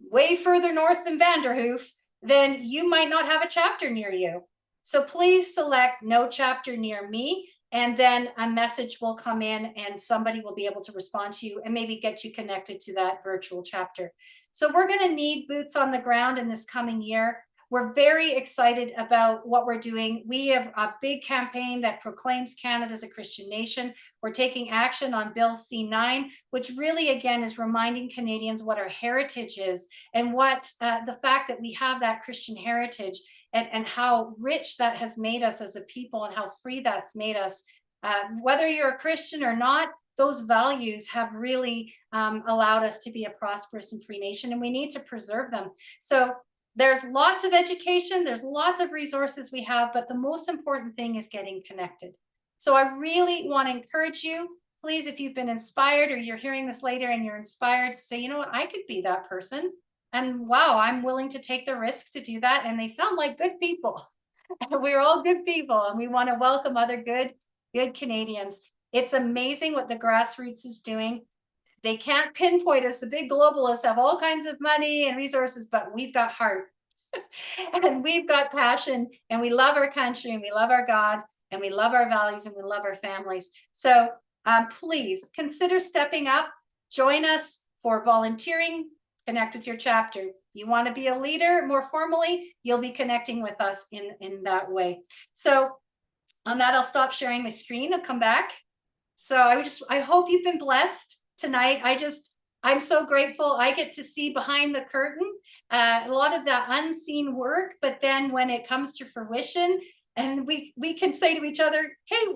way further north than Vanderhoof, then you might not have a chapter near you. So please select no chapter near me, and then a message will come in and somebody will be able to respond to you and maybe get you connected to that virtual chapter. So we're going to need boots on the ground in this coming year. We're very excited about what we're doing. We have a big campaign that proclaims Canada as a Christian nation. We're taking action on Bill C9, which really, again, is reminding Canadians what our heritage is and what the fact that we have that Christian heritage and how rich that has made us as a people and how free that's made us. Whether you're a Christian or not, those values have really allowed us to be a prosperous and free nation, and we need to preserve them. So there's lots of education, there's lots of resources we have, but the most important thing is getting connected. So I really want to encourage you, please, if you've been inspired or you're hearing this later and you're inspired, to say, you know what, I could be that person. And wow, I'm willing to take the risk to do that. And they sound like good people. We're all good people, and we want to welcome other good Canadians. It's amazing what the grassroots is doing. They can't pinpoint us. The big globalists have all kinds of money and resources, but we've got heart and we've got passion, and we love our country and we love our God and we love our values and we love our families. So please consider stepping up, join us for volunteering, connect with your chapter. You want to be a leader more formally, you'll be connecting with us in that way. So on that, I'll stop sharing my screen. I'll come back. So I hope you've been blessed tonight. I'm so grateful. I get to see behind the curtain a lot of that unseen work, but then when it comes to fruition and we can say to each other, hey,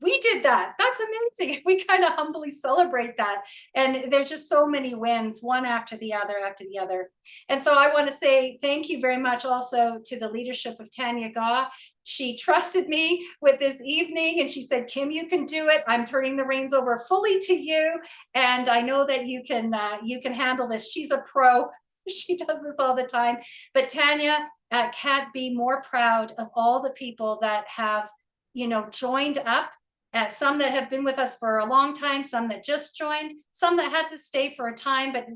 we did that. That's amazing. We kind of humbly celebrate that. And there's just so many wins, one after the other. And so I want to say thank you very much also to the leadership of Tanya Gaw. She trusted me with this evening and she said, Kim, you can do it. I'm turning the reins over fully to you. And I know that you can handle this. She's a pro. She does this all the time. But Tanya can't be more proud of all the people that have, joined up. Some that have been with us for a long time, some that just joined, some that had to stay for a time, but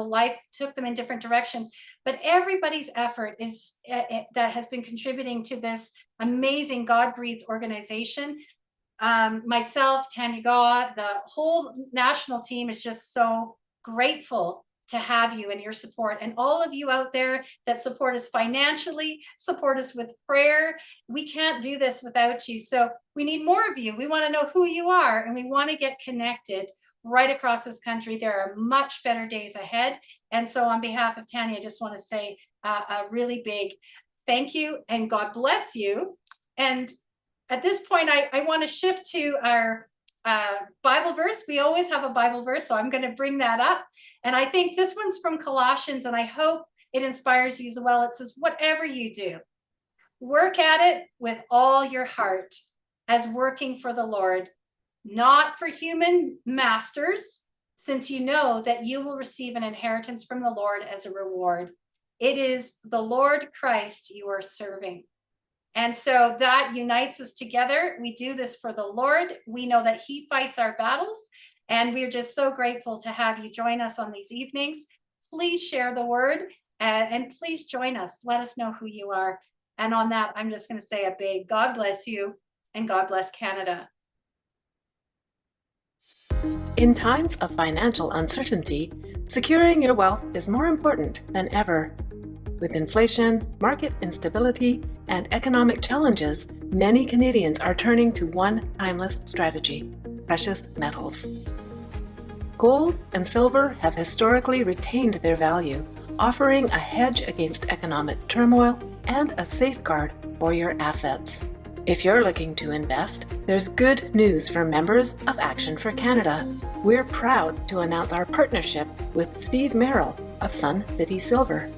life took them in different directions. But everybody's effort is that has been contributing to this amazing God-breathed organization. Myself, Tanya Gaw, the whole national team is just so grateful to have you and your support, and all of you out there that support us financially, support us with prayer. We can't do this without you. So we need more of you. We want to know who you are, and we want to get connected right across this country. There are much better days ahead. And so on behalf of Tanya, I just want to say a really big thank you and God bless you. And at this point, I want to shift to our Bible verse. We always have a Bible verse, so I'm going to bring that up. And I think this one's from Colossians, and I hope it inspires you as well. It says, whatever you do, work at it with all your heart as working for the Lord, not for human masters, since you know that you will receive an inheritance from the Lord as a reward. It is the Lord Christ you are serving. And so that unites us together. We do this for the Lord. We know that he fights our battles. And we're just so grateful to have you join us on these evenings. Please share the word and please join us. Let us know who you are. And on that, I'm just going to say a big God bless you and God bless Canada. In times of financial uncertainty, securing your wealth is more important than ever. With inflation, market instability, and economic challenges, many Canadians are turning to one timeless strategy: precious metals. Gold and silver have historically retained their value, offering a hedge against economic turmoil and a safeguard for your assets. If you're looking to invest, there's good news for members of Action for Canada. We're proud to announce our partnership with Steve Merrill of Sun City Silver.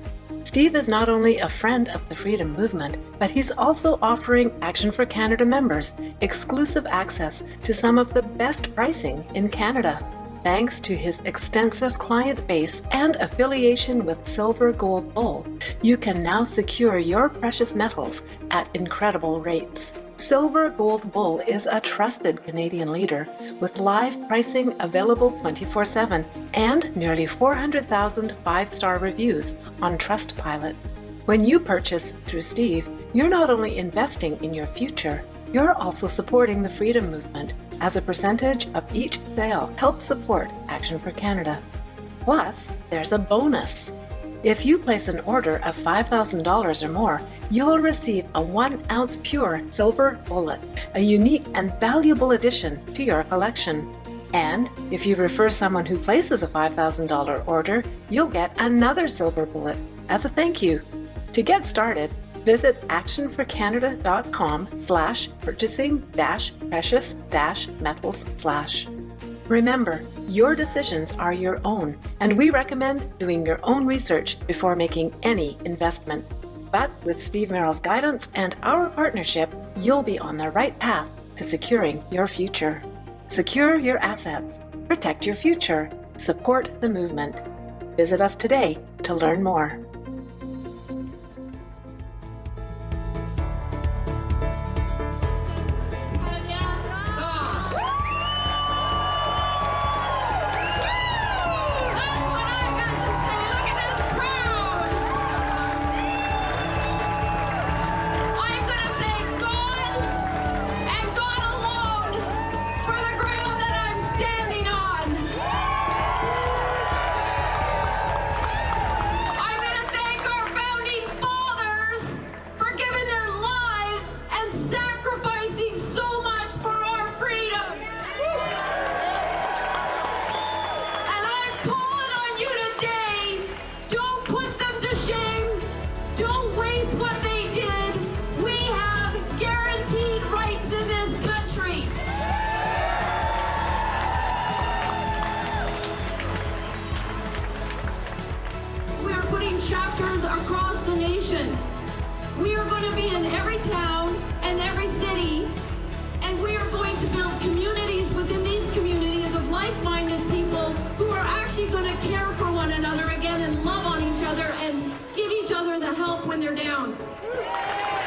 Steve is not only a friend of the Freedom Movement, but he's also offering Action for Canada members exclusive access to some of the best pricing in Canada. Thanks to his extensive client base and affiliation with Silver Gold Bull, you can now secure your precious metals at incredible rates. Silver Gold Bull is a trusted Canadian leader with live pricing available 24/7 and nearly 400,000 five-star reviews on Trustpilot. When you purchase through Steve, you're not only investing in your future, you're also supporting the Freedom Movement, as a percentage of each sale helps support Action for Canada. Plus, there's a bonus. If you place an order of $5,000 or more, you'll receive a 1-ounce pure silver bullet, a unique and valuable addition to your collection. And if you refer someone who places a $5,000 order, you'll get another silver bullet as a thank you. To get started, visit actionforcanada.com/purchasing-precious-metals/. Remember, your decisions are your own, and we recommend doing your own research before making any investment. But with Steve Merrill's guidance and our partnership, you'll be on the right path to securing your future. Secure your assets, protect your future, support the movement. Visit us today to learn more. chapters across the nation. We are going to be in every town and every city, and we are going to build communities within these communities of like-minded people who are actually going to care for one another again and love on each other and give each other the help when they're down.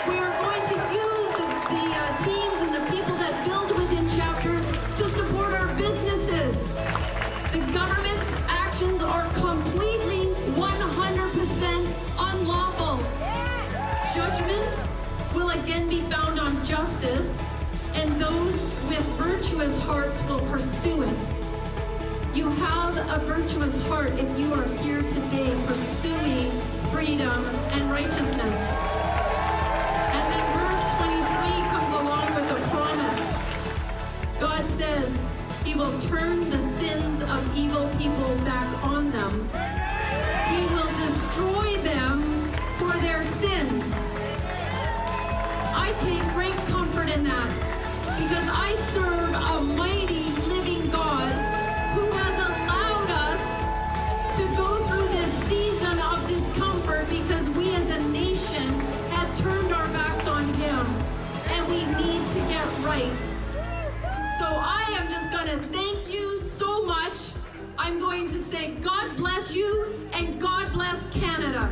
We are going to use the teams and the people that build within chapters to support our businesses. The government's actions are completely 100% unlawful. Judgment will again be found on justice, and those with virtuous hearts will pursue it. You have a virtuous heart if you are here today pursuing freedom and righteousness. And then verse 23 comes along with a promise. God says he will turn the sins of evil people back on them. He will destroy them for their sins. I take great comfort in that because I serve a mighty living God who has allowed us to go through this season of discomfort because we as a nation had turned our backs on him and we need to get right. So I am just going to thank you so much. I'm going to say God bless you and God bless Canada.